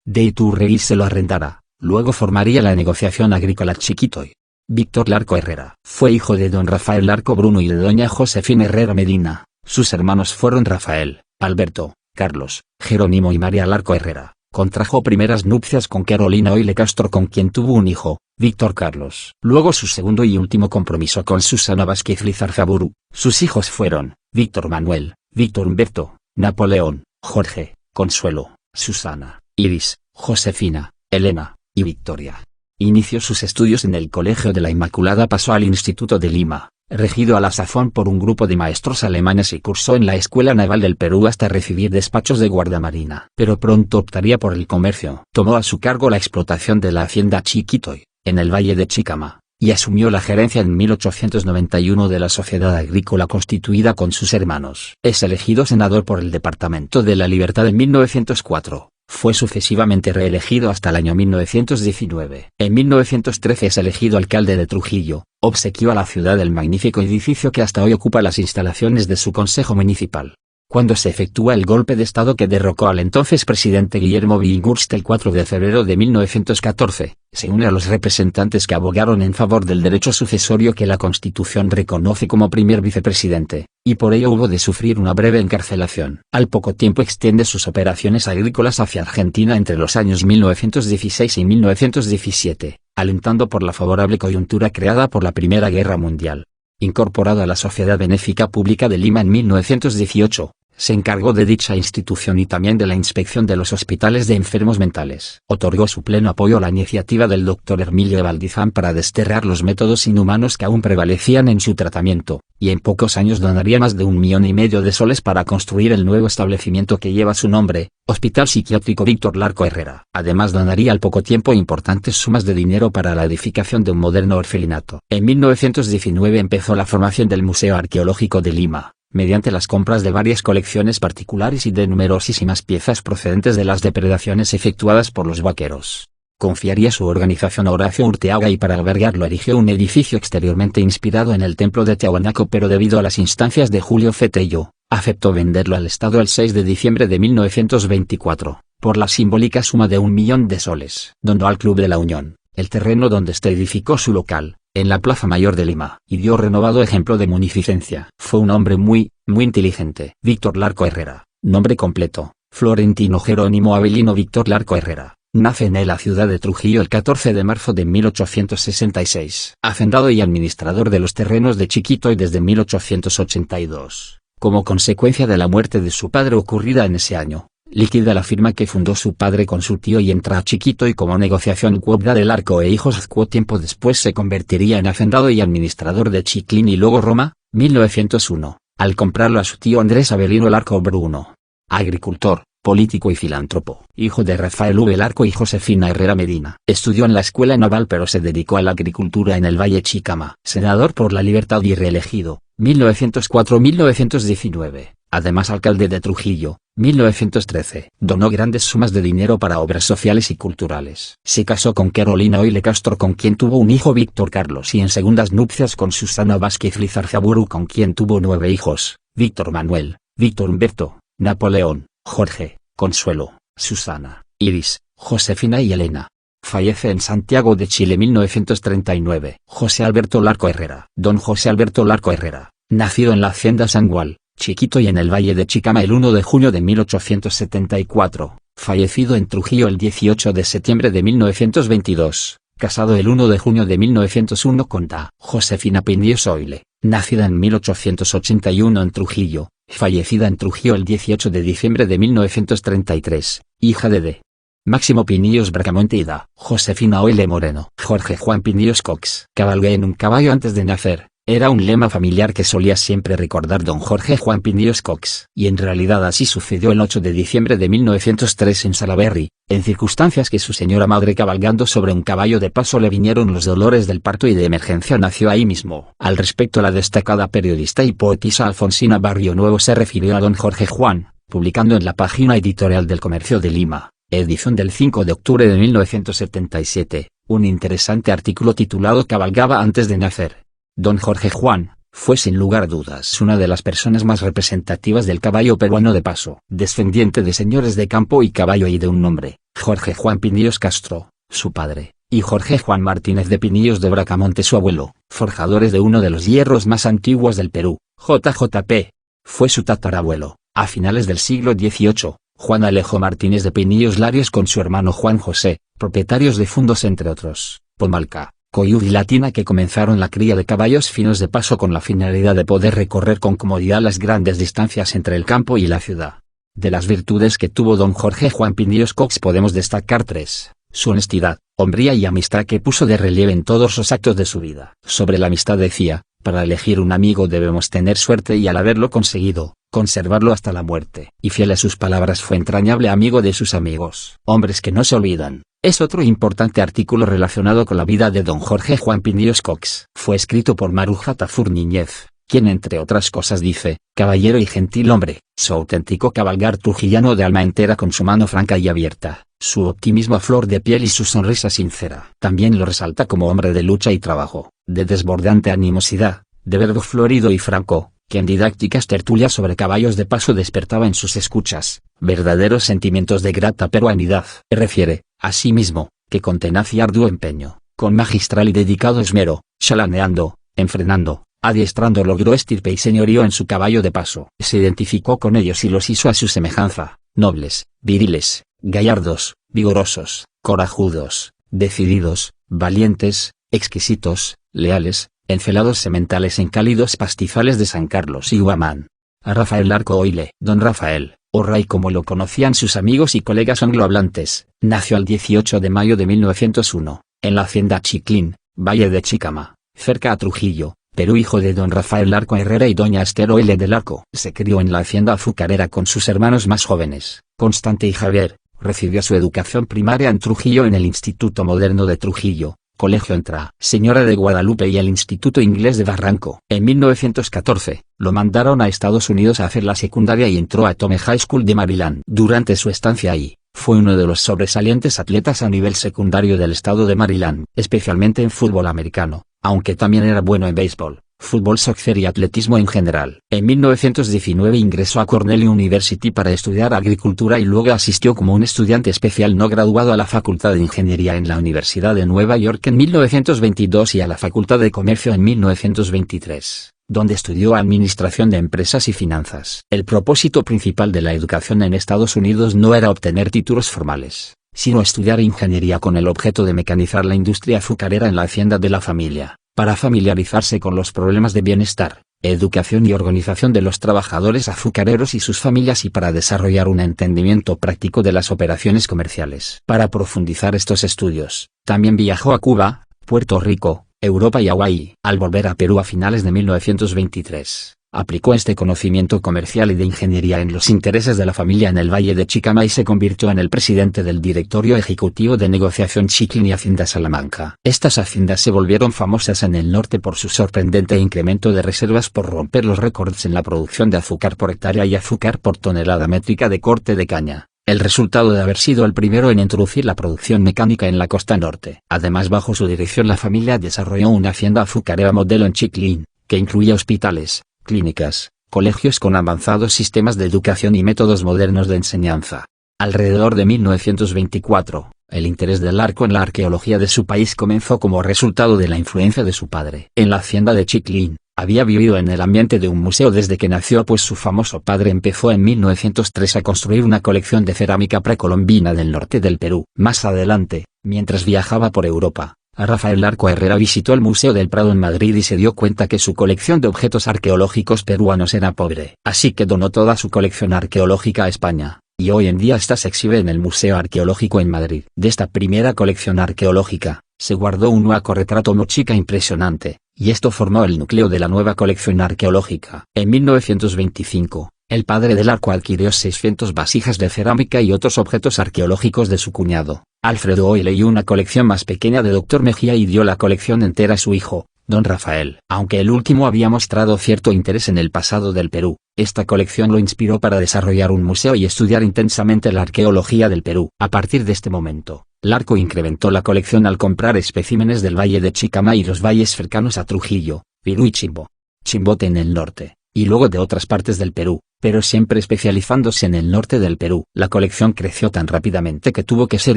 de Iturregui se lo arrendara, luego formaría la negociación agrícola Chiquitoy. Víctor Larco Herrera. Fue hijo de don Rafael Larco Bruno y de doña Josefina Herrera Medina. Sus hermanos fueron Rafael, Alberto, Carlos, Jerónimo y María Larco Herrera. Contrajo primeras nupcias con Carolina Oile Castro, con quien tuvo un hijo, Víctor Carlos. Luego su segundo y último compromiso con Susana Vázquez Lizarzaburu. Sus hijos fueron Víctor Manuel, Víctor Humberto, Napoleón, Jorge, Consuelo, Susana, Iris, Josefina, Elena y Victoria. Inició sus estudios en el Colegio de la Inmaculada, pasó al Instituto de Lima, regido a la sazón por un grupo de maestros alemanes, y cursó en la Escuela Naval del Perú hasta recibir despachos de guardamarina. Pero pronto optaría por el comercio. Tomó a su cargo la explotación de la hacienda Chiquitoy, en el Valle de Chicama, y asumió la gerencia en 1891 de la sociedad agrícola constituida con sus hermanos. Es elegido senador por el Departamento de la Libertad en 1904. Fue sucesivamente reelegido hasta el año 1919. En 1913 es elegido alcalde de Trujillo, obsequió a la ciudad el magnífico edificio que hasta hoy ocupa las instalaciones de su consejo municipal. cuando se efectúa el golpe de Estado que derrocó al entonces presidente Guillermo Billinghurst el 4 de febrero de 1914, se une a los representantes que abogaron en favor del derecho sucesorio que la Constitución reconoce como primer vicepresidente, y por ello hubo de sufrir una breve encarcelación. Al poco tiempo extiende sus operaciones agrícolas hacia Argentina entre los años 1916 y 1917, alentando por la favorable coyuntura creada por la Primera Guerra Mundial. Incorporado a la Sociedad Benéfica Pública de Lima en 1918, se encargó de dicha institución y también de la inspección de los hospitales de enfermos mentales. Otorgó su pleno apoyo a la iniciativa del Dr. Hermilio de Valdizán para desterrar los métodos inhumanos que aún prevalecían en su tratamiento, y en pocos años donaría más de 1,5 millones de soles para construir el nuevo establecimiento que lleva su nombre, Hospital Psiquiátrico Víctor Larco Herrera. Además donaría al poco tiempo importantes sumas de dinero para la edificación de un moderno orfelinato. En 1919 empezó la formación del Museo Arqueológico de Lima, mediante las compras de varias colecciones particulares y de numerosísimas piezas procedentes de las depredaciones efectuadas por los vaqueros. Confiaría su organización a Horacio Urteaga y para albergarlo erigió un edificio exteriormente inspirado en el templo de Tiahuanaco, pero debido a las instancias de Julio Fetello, aceptó venderlo al Estado el 6 de diciembre de 1924, por la simbólica suma de 1 millón de soles. Donó al Club de la Unión el terreno donde edificó su local, en la Plaza Mayor de Lima, y dio renovado ejemplo de munificencia. Fue un hombre muy inteligente. Víctor Larco Herrera, nombre completo, Florentino Jerónimo Avelino Víctor Larco Herrera, nace en la ciudad de Trujillo el 14 de marzo de 1866. Hacendado y administrador de los terrenos de Chiquitoy desde 1882. Como consecuencia de la muerte de su padre ocurrida en ese año, liquida la firma que fundó su padre con su tío y entra a Chiquitoy como negociación Cuobda del Arco e Hijos. Tiempo después se convertiría en hacendado y administrador de Chiclín y luego Roma, 1901, al comprarlo a su tío Andrés Avelino Larco Bruno. Agricultor, político y filántropo. Hijo de Rafael V. Larco y Josefina Herrera Medina. Estudió en la Escuela Naval pero se dedicó a la agricultura en el Valle Chicama. Senador por la Libertad y reelegido, 1904-1919. Además alcalde de Trujillo, 1913. Donó grandes sumas de dinero para obras sociales y culturales. Se casó con Carolina Oile Castro, con quien tuvo un hijo Víctor Carlos, y en segundas nupcias con Susana Vázquez Lizarzaburu, con quien tuvo 9 hijos, Víctor Manuel, Víctor Humberto, Napoleón, Jorge, Consuelo, Susana, Iris, Josefina y Elena. Fallece en Santiago de Chile 1939. José Alberto Larco Herrera. Don José Alberto Larco Herrera, nacido en la hacienda San Gual, Chiquitoy en el Valle de Chicama el 1 de junio de 1874, fallecido en Trujillo el 18 de septiembre de 1922, casado el 1 de junio de 1901 con Da Josefina Piñíos Oile, nacida en 1881 en Trujillo, fallecida en Trujillo el 18 de diciembre de 1933, hija de D. Máximo Pinillos Bracamonte y Da Josefina Oile Moreno. Jorge Juan Pinillos Cox. Cabalgué en un caballo antes de nacer. Era un lema familiar que solía siempre recordar don Jorge Juan Pinillos Cox. Y en realidad así sucedió el 8 de diciembre de 1903 en Salaberry, en circunstancias que su señora madre cabalgando sobre un caballo de paso le vinieron los dolores del parto y de emergencia nació ahí mismo. Al respecto la destacada periodista y poetisa Alfonsina Barrio Nuevo se refirió a don Jorge Juan, publicando en la página editorial del Comercio de Lima, edición del 5 de octubre de 1977, un interesante artículo titulado Cabalgaba antes de nacer. Don Jorge Juan fue sin lugar a dudas una de las personas más representativas del caballo peruano de paso. Descendiente de señores de campo y caballo y de un nombre, Jorge Juan Pinillos Castro, su padre, y Jorge Juan Martínez de Pinillos de Bracamonte su abuelo, forjadores de uno de los hierros más antiguos del Perú, JJP. Fue su tatarabuelo, a finales del siglo XVIII, Juan Alejo Martínez de Pinillos Larios con su hermano Juan José, propietarios de fundos entre otros, Pomalca, Coyud y Latina, que comenzaron la cría de caballos finos de paso con la finalidad de poder recorrer con comodidad las grandes distancias entre el campo y la ciudad. De las virtudes que tuvo don Jorge Juan Pinillos Cox podemos destacar 3, su honestidad, hombría y amistad que puso de relieve en todos los actos de su vida. Sobre la amistad decía, para elegir un amigo debemos tener suerte y al haberlo conseguido, conservarlo hasta la muerte. Y fiel a sus palabras fue entrañable amigo de sus amigos. Hombres que no se olvidan. Es otro importante artículo relacionado con la vida de don Jorge Juan Pinillos Cox. Fue escrito por Maruja Tafur Niñez, quien entre otras cosas dice, caballero y gentil hombre, su auténtico cabalgar trujillano de alma entera con su mano franca y abierta, su optimismo a flor de piel y su sonrisa sincera. También lo resalta como hombre de lucha y trabajo, de desbordante animosidad, de verbo florido y franco, que en didácticas tertulias sobre caballos de paso despertaba en sus escuchas verdaderos sentimientos de grata peruanidad. Refiere, asimismo, que con tenaz y arduo empeño, con magistral y dedicado esmero, chalaneando, enfrenando, adiestrando logró estirpe y señorío en su caballo de paso. Se identificó con ellos y los hizo a su semejanza, nobles, viriles, gallardos, vigorosos, corajudos, decididos, valientes, exquisitos, leales, encelados sementales en cálidos pastizales de San Carlos y Huamán. A Rafael Larco Oile, Don Rafael, o Ray como lo conocían sus amigos y colegas anglohablantes, nació el 18 de mayo de 1901, en la hacienda Chiclín, Valle de Chicama, cerca a Trujillo, Perú, hijo de Don Rafael Larco Herrera y Doña Esther Oile del Arco. Se crió en la hacienda azucarera con sus hermanos más jóvenes, Constante y Javier. Recibió su educación primaria en Trujillo en el Instituto Moderno de Trujillo, Colegio Entra Señora de Guadalupe y el Instituto Inglés de Barranco. En 1914, lo mandaron a Estados Unidos a hacer la secundaria y entró a Tome High School de Maryland. Durante su estancia ahí, fue uno de los sobresalientes atletas a nivel secundario del estado de Maryland, especialmente en fútbol americano, aunque también era bueno en béisbol, fútbol, soccer y atletismo en general. En 1919 ingresó a Cornell University para estudiar agricultura y luego asistió como un estudiante especial no graduado a la Facultad de Ingeniería en la Universidad de Nueva York en 1922 y a la Facultad de Comercio en 1923, donde estudió Administración de Empresas y Finanzas. El propósito principal de la educación en Estados Unidos no era obtener títulos formales, sino estudiar ingeniería con el objeto de mecanizar la industria azucarera en la hacienda de la familia, para familiarizarse con los problemas de bienestar, educación y organización de los trabajadores azucareros y sus familias y para desarrollar un entendimiento práctico de las operaciones comerciales. Para profundizar estos estudios, también viajó a Cuba, Puerto Rico, Europa y Hawái. Al volver a Perú a finales de 1923, aplicó este conocimiento comercial y de ingeniería en los intereses de la familia en el Valle de Chicama y se convirtió en el presidente del Directorio Ejecutivo de Negociación Chiclín y Hacienda Salamanca. Estas haciendas se volvieron famosas en el norte por su sorprendente incremento de reservas por romper los récords en la producción de azúcar por hectárea y azúcar por tonelada métrica de corte de caña, el resultado de haber sido el primero en introducir la producción mecánica en la costa norte. Además, bajo su dirección la familia desarrolló una hacienda azucarera modelo en Chiclín, que incluía hospitales, clínicas, colegios con avanzados sistemas de educación y métodos modernos de enseñanza. Alrededor de 1924, el interés del Larco en la arqueología de su país comenzó como resultado de la influencia de su padre. En la hacienda de Chiclín, había vivido en el ambiente de un museo desde que nació, pues su famoso padre empezó en 1903 a construir una colección de cerámica precolombina del norte del Perú. Más adelante, mientras viajaba por Europa, a Rafael Larco Herrera visitó el Museo del Prado en Madrid y se dio cuenta que su colección de objetos arqueológicos peruanos era pobre. Así que donó toda su colección arqueológica a España, y hoy en día esta se exhibe en el Museo Arqueológico en Madrid. De esta primera colección arqueológica, se guardó un autorretrato mochica impresionante, y esto formó el núcleo de la nueva colección arqueológica. En 1925, el padre del Larco adquirió 600 vasijas de cerámica y otros objetos arqueológicos de su cuñado, Alfredo Oile, y una colección más pequeña de Dr. Mejía, y dio la colección entera a su hijo, Don Rafael. Aunque el último había mostrado cierto interés en el pasado del Perú, esta colección lo inspiró para desarrollar un museo y estudiar intensamente la arqueología del Perú. A partir de este momento, Larco incrementó la colección al comprar especímenes del Valle de Chicama y los valles cercanos a Trujillo, Pirú y Chimbote en el norte, y luego de otras partes del Perú, pero siempre especializándose en el norte del Perú. La colección creció tan rápidamente que tuvo que ser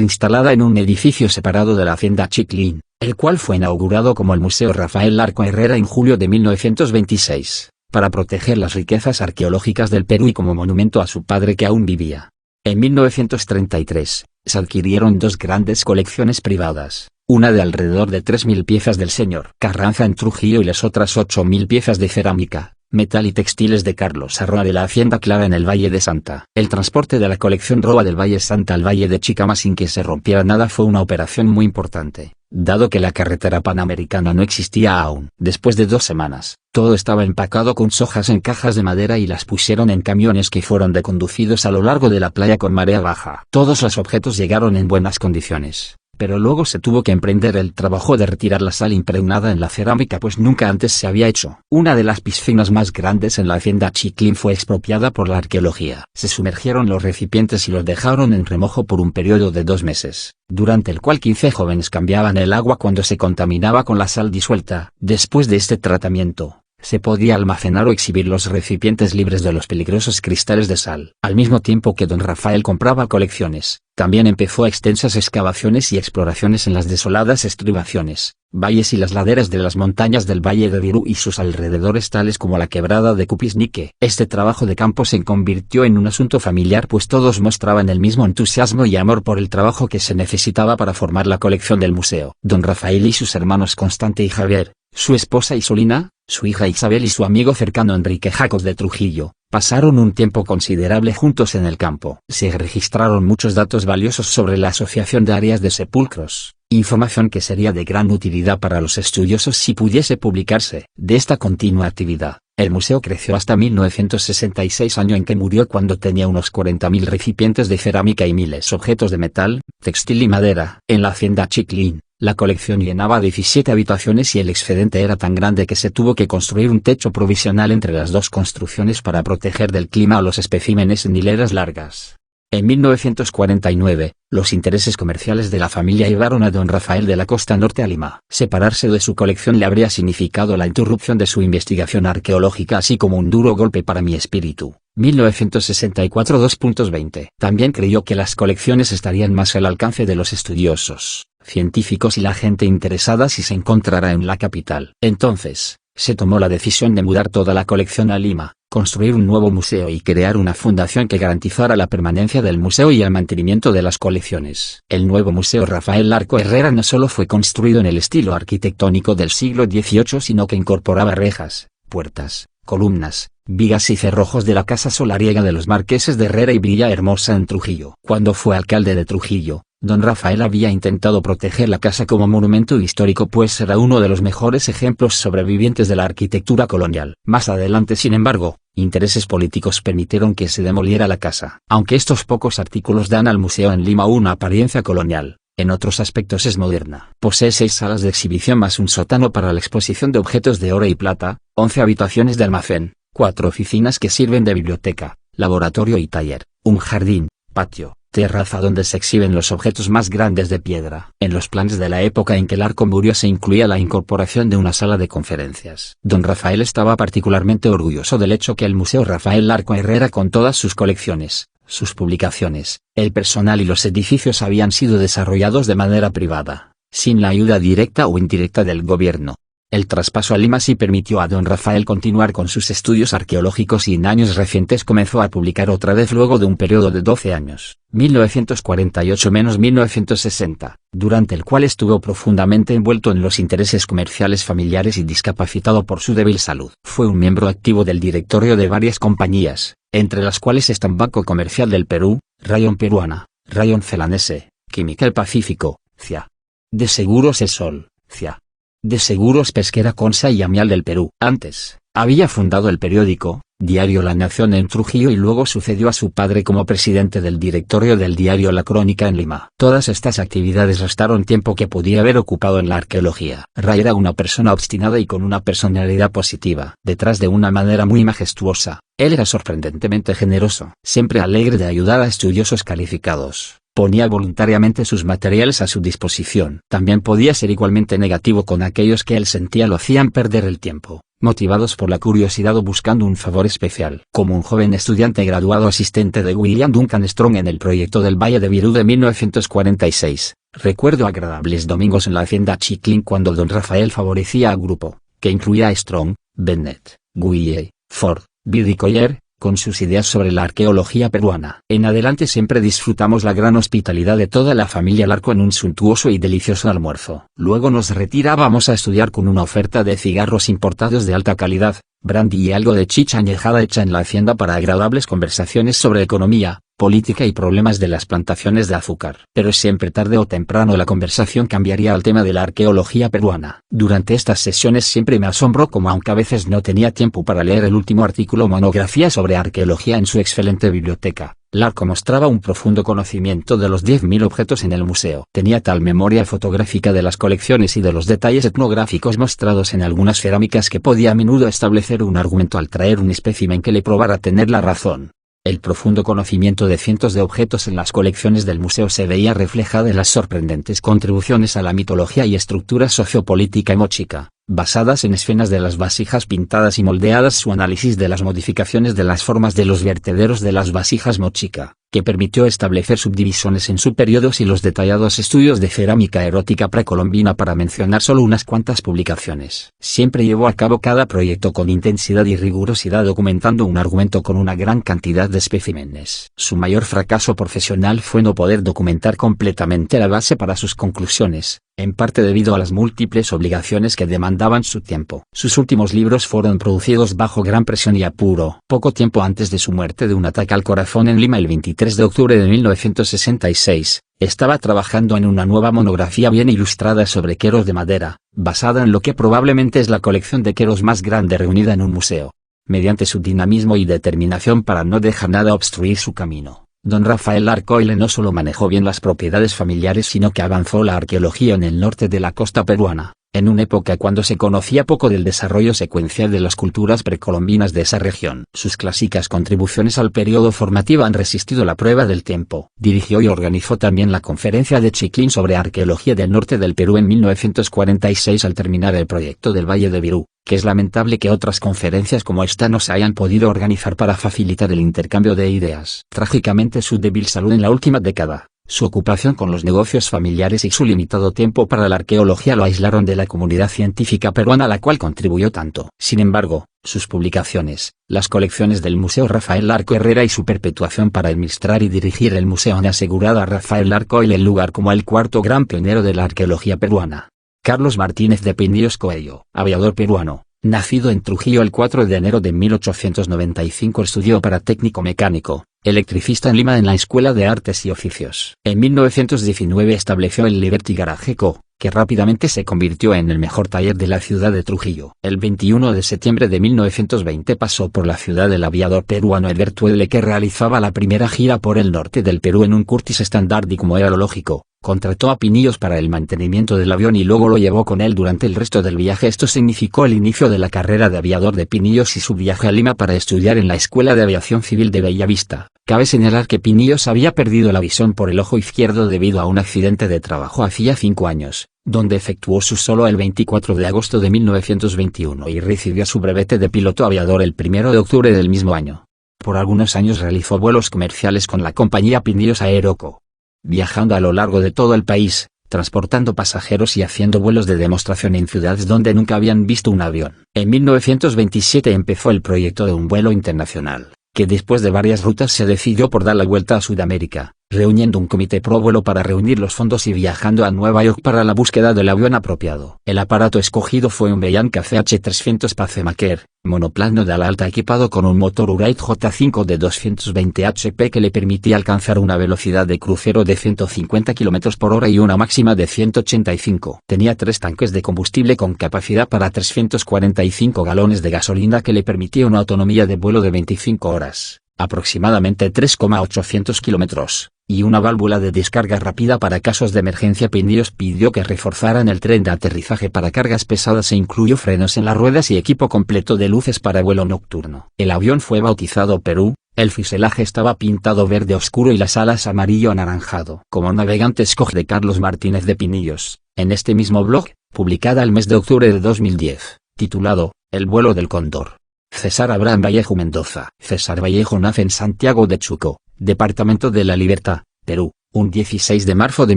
instalada en un edificio separado de la hacienda Chiclín, el cual fue inaugurado como el Museo Rafael Larco Herrera en julio de 1926, para proteger las riquezas arqueológicas del Perú y como monumento a su padre que aún vivía. En 1933, se adquirieron dos grandes colecciones privadas, una de alrededor de 3.000 piezas del señor Carranza en Trujillo y las otras 8.000 piezas de cerámica, metal y textiles de Carlos Arroa de la Hacienda Clara en el Valle de Santa. El transporte de la colección Roa del Valle Santa al Valle de Chicama sin que se rompiera nada fue una operación muy importante, dado que la carretera panamericana no existía aún. Después de 2 semanas, todo estaba empacado con sojas en cajas de madera y las pusieron en camiones que fueron reconducidos a lo largo de la playa con marea baja. Todos los objetos llegaron en buenas condiciones, pero luego se tuvo que emprender el trabajo de retirar la sal impregnada en la cerámica, pues nunca antes se había hecho. Una de las piscinas más grandes en la hacienda Chiclín fue expropiada por la arqueología. Se sumergieron los recipientes y los dejaron en remojo por un periodo de 2 meses, durante el cual 15 jóvenes cambiaban el agua cuando se contaminaba con la sal disuelta. Después de este tratamiento, se podía almacenar o exhibir los recipientes libres de los peligrosos cristales de sal. Al mismo tiempo que don Rafael compraba colecciones, también empezó extensas excavaciones y exploraciones en las desoladas estribaciones, valles y las laderas de las montañas del Valle de Virú y sus alrededores, tales como la quebrada de Cupisnique. Este trabajo de campo se convirtió en un asunto familiar, pues todos mostraban el mismo entusiasmo y amor por el trabajo que se necesitaba para formar la colección del museo. Don Rafael y sus hermanos Constante y Javier, su esposa Isolina, su hija Isabel y su amigo cercano Enrique Jacos de Trujillo, pasaron un tiempo considerable juntos en el campo. Se registraron muchos datos valiosos sobre la asociación de áreas de sepulcros, información que sería de gran utilidad para los estudiosos si pudiese publicarse. De esta continua actividad, el museo creció hasta 1966, año en que murió, cuando tenía unos 40.000 recipientes de cerámica y miles objetos de metal, textil y madera. En la hacienda Chiclín, la colección llenaba 17 habitaciones y el excedente era tan grande que se tuvo que construir un techo provisional entre las dos construcciones para proteger del clima a los especímenes en hileras largas. En 1949, los intereses comerciales de la familia llevaron a don Rafael de la Costa Norte a Lima. Separarse de su colección le habría significado la interrupción de su investigación arqueológica, así como un duro golpe para mi espíritu. 1964 2.20. También creyó que las colecciones estarían más al alcance de los estudiosos, científicos y la gente interesada si se encontrara en la capital. Entonces, se tomó la decisión de mudar toda la colección a Lima, construir un nuevo museo y crear una fundación que garantizara la permanencia del museo y el mantenimiento de las colecciones. El nuevo Museo Rafael Larco Herrera no solo fue construido en el estilo arquitectónico del siglo XVIII, sino que incorporaba rejas, puertas, columnas, vigas y cerrojos de la casa solariega de los marqueses de Herrera y Villahermosa en Trujillo. Cuando fue alcalde de Trujillo, don Rafael había intentado proteger la casa como monumento histórico, pues era uno de los mejores ejemplos sobrevivientes de la arquitectura colonial. Más adelante, sin embargo, intereses políticos permitieron que se demoliera la casa. Aunque estos pocos artículos dan al museo en Lima una apariencia colonial, en otros aspectos es moderna. Posee 6 salas de exhibición más un sótano para la exposición de objetos de oro y plata, 11 habitaciones de almacén, 4 oficinas que sirven de biblioteca, laboratorio y taller, un jardín, patio, terraza donde se exhiben los objetos más grandes de piedra. En los planes de la época en que Larco murió se incluía la incorporación de una sala de conferencias. Don Rafael estaba particularmente orgulloso del hecho que el Museo Rafael Larco Herrera, con todas sus colecciones, sus publicaciones, el personal y los edificios, habían sido desarrollados de manera privada, sin la ayuda directa o indirecta del gobierno. El traspaso a Lima sí permitió a don Rafael continuar con sus estudios arqueológicos y en años recientes comenzó a publicar otra vez luego de un periodo de 12 años, 1948-1960, durante el cual estuvo profundamente envuelto en los intereses comerciales familiares y discapacitado por su débil salud. Fue un miembro activo del directorio de varias compañías, entre las cuales están Banco Comercial del Perú, Rayon Peruana, Rayon Celanese, Química El Pacífico, CIA. De Seguros El Sol, CIA. De Seguros Pesquera Consa y Amial del Perú. Antes, había fundado el periódico, Diario La Nación en Trujillo, y luego sucedió a su padre como presidente del directorio del diario La Crónica en Lima. Todas estas actividades restaron tiempo que podía haber ocupado en la arqueología. Ray era una persona obstinada y con una personalidad positiva. Detrás de una manera muy majestuosa, él era sorprendentemente generoso, siempre alegre de ayudar a estudiosos calificados. Ponía voluntariamente sus materiales a su disposición. También podía ser igualmente negativo con aquellos que él sentía lo hacían perder el tiempo, motivados por la curiosidad o buscando un favor especial. Como un joven estudiante graduado asistente de William Duncan Strong en el proyecto del Valle de Virú de 1946, recuerdo agradables domingos en la hacienda Chiclín cuando don Rafael favorecía al grupo, que incluía a Strong, Bennett, Guille, Ford, Bid y Collier, con sus ideas sobre la arqueología peruana. En adelante siempre disfrutamos la gran hospitalidad de toda la familia Larco en un suntuoso y delicioso almuerzo. Luego nos retirábamos a estudiar con una oferta de cigarros importados de alta calidad, brandy y algo de chicha añejada hecha en la hacienda para agradables conversaciones sobre economía, política y problemas de las plantaciones de azúcar. Pero siempre tarde o temprano la conversación cambiaría al tema de la arqueología peruana. Durante estas sesiones siempre me asombró cómo, aunque a veces no tenía tiempo para leer el último artículo o monografía sobre arqueología en su excelente biblioteca, Larco mostraba un profundo conocimiento de los 10.000 objetos en el museo. Tenía tal memoria fotográfica de las colecciones y de los detalles etnográficos mostrados en algunas cerámicas que podía a menudo establecer un argumento al traer un espécimen que le probara tener la razón. El profundo conocimiento de cientos de objetos en las colecciones del museo se veía reflejado en las sorprendentes contribuciones a la mitología y estructura sociopolítica mochica, basadas en escenas de las vasijas pintadas y moldeadas, su análisis de las modificaciones de las formas de los vertederos de las vasijas mochica, que permitió establecer subdivisiones en subperiodos, y los detallados estudios de cerámica erótica precolombina, para mencionar solo unas cuantas publicaciones. Siempre llevó a cabo cada proyecto con intensidad y rigurosidad, documentando un argumento con una gran cantidad de especímenes. Su mayor fracaso profesional fue no poder documentar completamente la base para sus conclusiones, en parte debido a las múltiples obligaciones que demandaban su tiempo. Sus últimos libros fueron producidos bajo gran presión y apuro, poco tiempo antes de su muerte de un ataque al corazón en Lima el 23 de octubre de 1966. Estaba trabajando en una nueva monografía bien ilustrada sobre queros de madera, basada en lo que probablemente es la colección de queros más grande reunida en un museo. Mediante su dinamismo y determinación para no dejar nada obstruir su camino, don Rafael Arcoile no solo manejó bien las propiedades familiares, sino que avanzó la arqueología en el norte de la costa peruana, en una época cuando se conocía poco del desarrollo secuencial de las culturas precolombinas de esa región. Sus clásicas contribuciones al periodo formativo han resistido la prueba del tiempo. Dirigió y organizó también la conferencia de Chiclín sobre arqueología del norte del Perú en 1946 al terminar el proyecto del Valle de Virú, que es lamentable que otras conferencias como esta no se hayan podido organizar para facilitar el intercambio de ideas. Trágicamente, su débil salud en la última década, su ocupación con los negocios familiares y su limitado tiempo para la arqueología lo aislaron de la comunidad científica peruana a la cual contribuyó tanto. Sin embargo, sus publicaciones, las colecciones del Museo Rafael Larco Herrera y su perpetuación para administrar y dirigir el museo han asegurado a Rafael Arcoile el lugar como el cuarto gran pionero de la arqueología peruana. Carlos Martínez de Pinillos Coello, aviador peruano, nacido en Trujillo el 4 de enero de 1895, estudió para técnico mecánico, electricista en Lima en la Escuela de Artes y Oficios. En 1919 estableció el Liberty Garage Co., que rápidamente se convirtió en el mejor taller de la ciudad de Trujillo. El 21 de septiembre de 1920 pasó por la ciudad el aviador peruano Alberto L., que realizaba la primera gira por el norte del Perú en un Curtiss Standard, y como era lo lógico, contrató a Pinillos para el mantenimiento del avión y luego lo llevó con él durante el resto del viaje. Esto significó el inicio de la carrera de aviador de Pinillos y su viaje a Lima para estudiar en la Escuela de Aviación Civil de Bellavista. Cabe señalar que Pinillos había perdido la visión por el ojo izquierdo debido a un accidente de trabajo hacía 5 años, donde efectuó su solo el 24 de agosto de 1921 y recibió su brevete de piloto aviador el 1 de octubre del mismo año. Por algunos años realizó vuelos comerciales con la compañía Pinillos Aeroco, viajando a lo largo de todo el país, transportando pasajeros y haciendo vuelos de demostración en ciudades donde nunca habían visto un avión. En 1927 empezó el proyecto de un vuelo internacional, que después de varias rutas se decidió por dar la vuelta a Sudamérica, reuniendo un comité pro vuelo para reunir los fondos y viajando a Nueva York para la búsqueda del avión apropiado. El aparato escogido fue un Bianca CH-300 Pacemaker, monoplano de ala alta equipado con un motor Wright J5 de 220 HP que le permitía alcanzar una velocidad de crucero de 150 km por hora y una máxima de 185. Tenía 3 tanques de combustible con capacidad para 345 galones de gasolina que le permitía una autonomía de vuelo de 25 horas, aproximadamente 3,800 kilómetros, y una válvula de descarga rápida para casos de emergencia. Pinillos pidió que reforzaran el tren de aterrizaje para cargas pesadas e incluyó frenos en las ruedas y equipo completo de luces para vuelo nocturno. El avión fue bautizado Perú, el fuselaje estaba pintado verde oscuro y las alas amarillo anaranjado. Como navegante escoge de Carlos Martínez de Pinillos, en este mismo blog, publicada el mes de octubre de 2010, titulado, El vuelo del cóndor. César Abraham Vallejo Mendoza. César Vallejo nace en Santiago de Chuco, departamento de La Libertad, Perú, un 16 de marzo de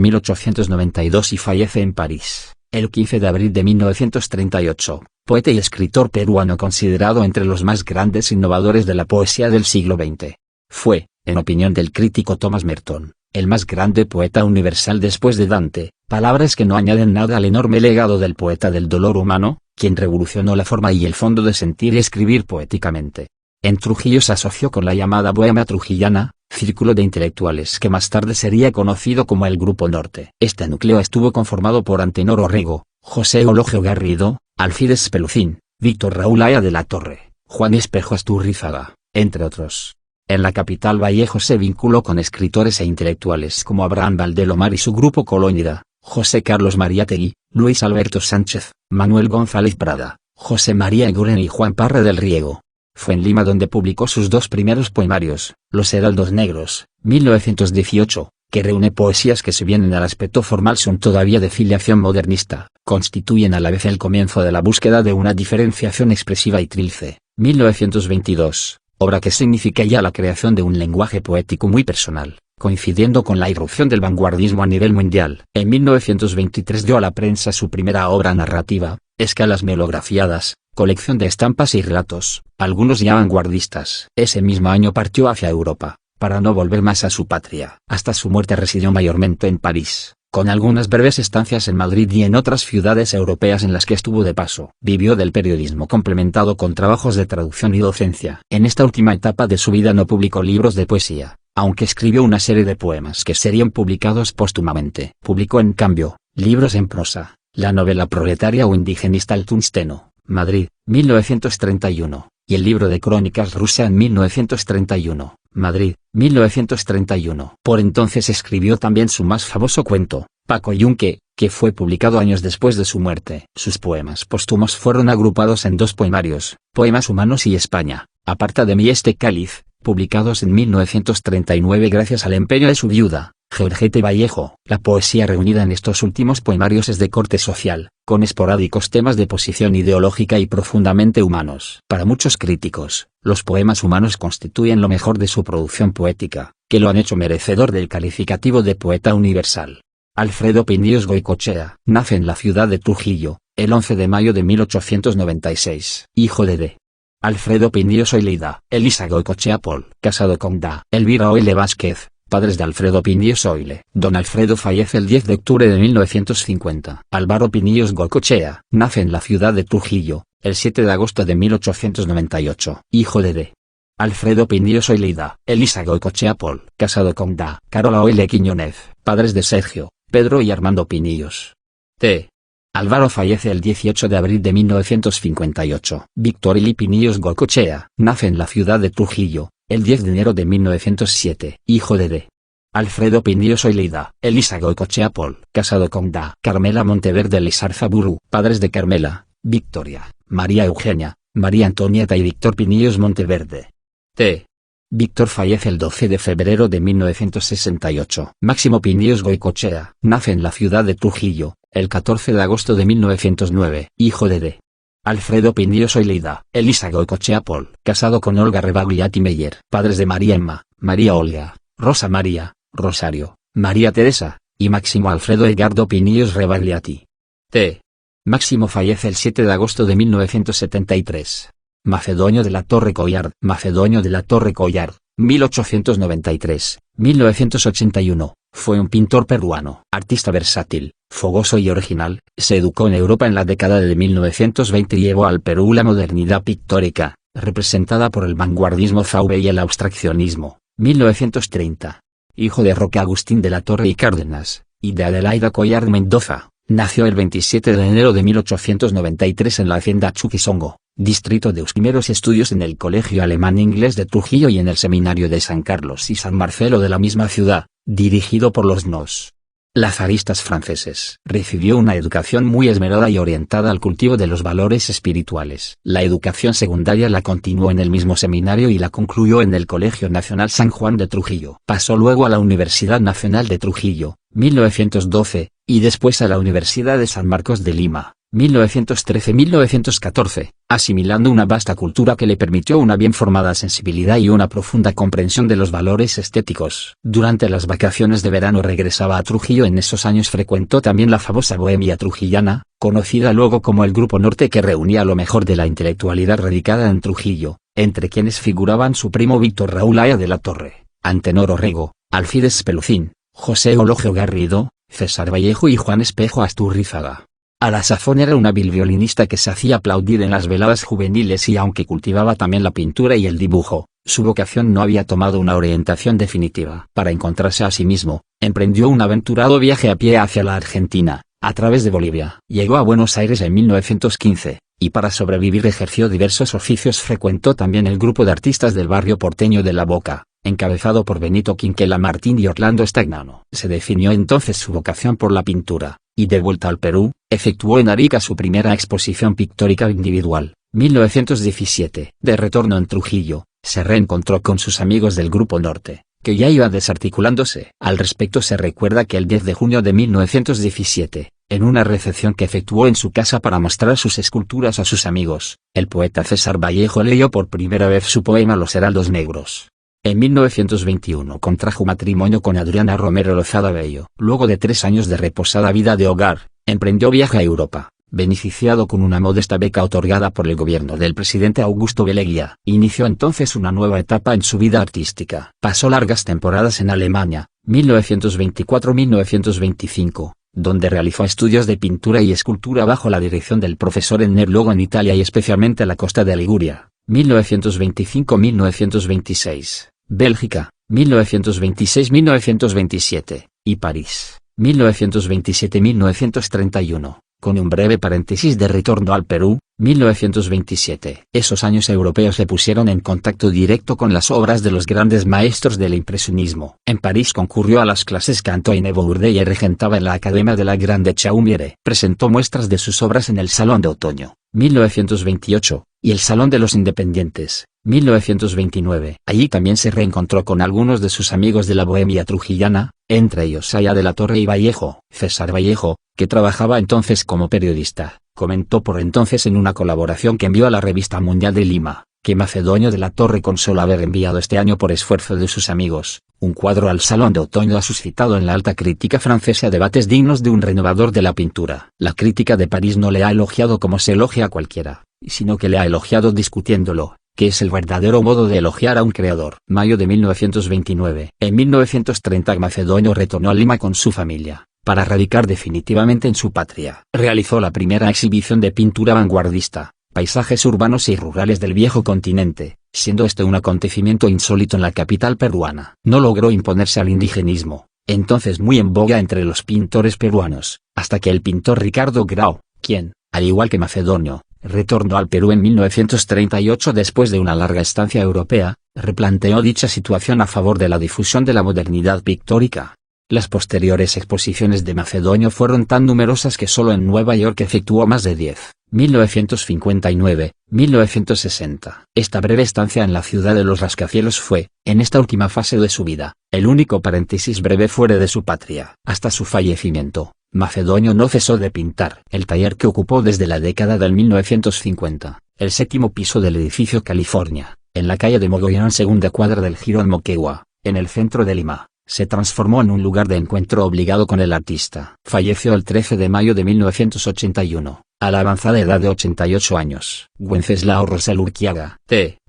1892 y fallece en París, el 15 de abril de 1938, poeta y escritor peruano considerado entre los más grandes innovadores de la poesía del siglo XX. Fue, en opinión del crítico Thomas Merton, el más grande poeta universal después de Dante, palabras que no añaden nada al enorme legado del poeta del dolor humano, quien revolucionó la forma y el fondo de sentir y escribir poéticamente. En Trujillo se asoció con la llamada Bohemia Trujillana, círculo de intelectuales que más tarde sería conocido como el Grupo Norte. Este núcleo estuvo conformado por Antenor Orrego, José Eulogio Garrido, Alcides Pelucín, Víctor Raúl Aya de la Torre, Juan Espejo Asturrizaga, entre otros. En la capital Vallejo se vinculó con escritores e intelectuales como Abraham Valdelomar y su grupo Colónida, José Carlos Mariátegui, Luis Alberto Sánchez, Manuel González Prada, José María Eguren y Juan Parra del Riego. Fue en Lima donde publicó sus 2 primeros poemarios, Los Heraldos Negros, 1918, que reúne poesías que si bien en el aspecto formal son todavía de filiación modernista, constituyen a la vez el comienzo de la búsqueda de una diferenciación expresiva y trilce. 1922, obra que significa ya la creación de un lenguaje poético muy personal, coincidiendo con la irrupción del vanguardismo a nivel mundial. En 1923 dio a la prensa su primera obra narrativa, Escalas melografiadas, colección de estampas y relatos, algunos ya vanguardistas. Ese mismo año partió hacia Europa, para no volver más a su patria. Hasta su muerte residió mayormente en París, con algunas breves estancias en Madrid y en otras ciudades europeas en las que estuvo de paso. Vivió del periodismo complementado con trabajos de traducción y docencia. En esta última etapa de su vida no publicó libros de poesía, aunque escribió una serie de poemas que serían publicados póstumamente. Publicó en cambio, libros en prosa, la novela proletaria o indigenista El Tungsteno, Madrid, 1931, y el libro de crónicas Rusia en 1931, Madrid, 1931. Por entonces escribió también su más famoso cuento, Paco Yunque, que fue publicado años después de su muerte. Sus poemas póstumos fueron agrupados en dos poemarios, Poemas humanos y España, Aparta de mí este cáliz, publicados en 1939 gracias al empeño de su viuda, Georgette Vallejo. La poesía reunida en estos últimos poemarios es de corte social, con esporádicos temas de posición ideológica y profundamente humanos. Para muchos críticos, los poemas humanos constituyen lo mejor de su producción poética, que lo han hecho merecedor del calificativo de poeta universal. Alfredo Pinillos Goicoechea nace en la ciudad de Trujillo, el 11 de mayo de 1896. Hijo de D. Alfredo Pinillos Oileda, Elisa Goicoechea Paul, casado con Da. Elvira Oile Vázquez, padres de Alfredo Pinillos Oile. Don Alfredo fallece el 10 de octubre de 1950. Álvaro Pinillos Goicoechea nace en la ciudad de Trujillo, el 7 de agosto de 1898. Hijo de D. Alfredo Pinillos Oileda, Elisa Goicoechea Paul, casado con Da. Carola Oile Quiñónez, padres de Sergio, Pedro y Armando Pinillos. T. Álvaro fallece el 18 de abril de 1958. Víctor Eli Pinillos Goicoechea nace en la ciudad de Trujillo, el 10 de enero de 1907. Hijo de D. Alfredo Pinillos Oileda, Elisa Goicoechea Paul, casado con Da. Carmela Monteverde Lizarza Burú, padres de Carmela, Victoria, María Eugenia, María Antonieta y Víctor Pinillos Monteverde. T. Víctor fallece el 12 de febrero de 1968. Máximo Pinillos Goicoechea nace en la ciudad de Trujillo, el 14 de agosto de 1909. Hijo de D. Alfredo Pinillos Oileda, Elisa Goicoechea Paul, casado con Olga Rebagliati Meyer. Padres de María Emma, María Olga, Rosa María, Rosario, María Teresa, y Máximo Alfredo Edgardo Pinillos Rebagliati. T. Máximo fallece el 7 de agosto de 1973. Macedonio de la Torre Collard. Macedonio de la Torre Collard, 1883-1981, fue un pintor peruano. Artista versátil, fogoso y original, se educó en Europa en la década de 1920 y llevó al Perú la modernidad pictórica, representada por el vanguardismo fauve y el abstraccionismo. 1930. Hijo de Roque Agustín de la Torre y Cárdenas, y de Adelaida Collard Mendoza, nació el 27 de enero de 1893 en la hacienda Chuquisongo, distrito de Los primeros estudios en el Colegio Alemán Inglés de Trujillo y en el Seminario de San Carlos y San Marcelo de la misma ciudad, dirigido por los nos. lazaristas franceses. Recibió una educación muy esmerada y orientada al cultivo de los valores espirituales. La educación secundaria la continuó en el mismo seminario y la concluyó en el Colegio Nacional San Juan de Trujillo. Pasó luego a la Universidad Nacional de Trujillo, 1912, y después a la Universidad de San Marcos de Lima, 1913-1914, asimilando una vasta cultura que le permitió una bien formada sensibilidad y una profunda comprensión de los valores estéticos. Durante las vacaciones de verano regresaba a Trujillo. En esos años frecuentó también la famosa Bohemia trujillana, conocida luego como el Grupo Norte, que reunía lo mejor de la intelectualidad radicada en Trujillo, entre quienes figuraban su primo Víctor Raúl Aya de la Torre, Antenor Orrego, Alcides Pelucín, José Eulogio Garrido, César Vallejo y Juan Espejo Asturrízaga. A la sazón era un hábil violinista que se hacía aplaudir en las veladas juveniles, y aunque cultivaba también la pintura y el dibujo, su vocación no había tomado una orientación definitiva. Para encontrarse a sí mismo, emprendió un aventurado viaje a pie hacia la Argentina, a través de Bolivia. Llegó a Buenos Aires en 1915, y para sobrevivir ejerció diversos oficios. Frecuentó también el grupo de artistas del barrio porteño de La Boca, encabezado por Benito Quinquela Martín y Orlando Stagnano. Se definió entonces su vocación por la pintura, y de vuelta al Perú, efectuó en Arica su primera exposición pictórica individual, 1917. De retorno en Trujillo, se reencontró con sus amigos del Grupo Norte, que ya iba desarticulándose. Al respecto se recuerda que el 10 de junio de 1917, en una recepción que efectuó en su casa para mostrar sus esculturas a sus amigos, el poeta César Vallejo leyó por primera vez su poema Los Heraldos Negros. En 1921 contrajo matrimonio con Adriana Romero Lozada Bello. Luego de 3 años de reposada vida de hogar, emprendió viaje a Europa, beneficiado con una modesta beca otorgada por el gobierno del presidente Augusto Beleguía. Inició entonces una nueva etapa en su vida artística. Pasó largas temporadas en Alemania, 1924-1925, donde realizó estudios de pintura y escultura bajo la dirección del profesor Enner. Luego en Italia y especialmente la costa de Liguria, 1925-1926, Bélgica, 1926-1927, y París, 1927-1931, con un breve paréntesis de retorno al Perú, 1927. Esos años europeos le pusieron en contacto directo con las obras de los grandes maestros del impresionismo. En París concurrió a las clases que Antoine Bourdet y regentaba en la Academia de la Grande Chaumiere. Presentó muestras de sus obras en el Salón de Otoño, 1928, y el Salón de los Independientes, 1929. Allí también se reencontró con algunos de sus amigos de la bohemia trujillana, entre ellos Saya de la Torre y Vallejo. César Vallejo, que trabajaba entonces como periodista, comentó por entonces en una colaboración que envió a la Revista Mundial de Lima, que Macedonio de la Torre, con solo haber enviado este año por esfuerzo de sus amigos, un cuadro al Salón de Otoño, ha suscitado en la alta crítica francesa debates dignos de un renovador de la pintura. La crítica de París no le ha elogiado como se elogia a cualquiera, sino que le ha elogiado discutiéndolo, que es el verdadero modo de elogiar a un creador. Mayo de 1929. En 1930 Macedonio retornó a Lima con su familia, para radicar definitivamente en su patria. Realizó la primera exhibición de pintura vanguardista, paisajes urbanos y rurales del viejo continente, siendo este un acontecimiento insólito en la capital peruana. No logró imponerse al indigenismo, entonces muy en boga entre los pintores peruanos, hasta que el pintor Ricardo Grau, quien, al igual que Macedonio, retornó al Perú en 1938 después de una larga estancia europea, replanteó dicha situación a favor de la difusión de la modernidad pictórica. Las posteriores exposiciones de Macedonio fueron tan numerosas que solo en Nueva York efectuó más de 10. 1959, 1960. Esta breve estancia en la ciudad de los rascacielos fue, en esta última fase de su vida, el único paréntesis breve fuera de su patria. Hasta su fallecimiento, Macedonio no cesó de pintar. El taller que ocupó desde la década del 1950, el 7º piso del edificio California, en la calle de Mogollón, segunda cuadra del Jirón Moquegua, en el centro de Lima, se transformó en un lugar de encuentro obligado con el artista. Falleció el 13 de mayo de 1981, a la avanzada edad de 88 años. Wenceslao Rosell Urquiaga,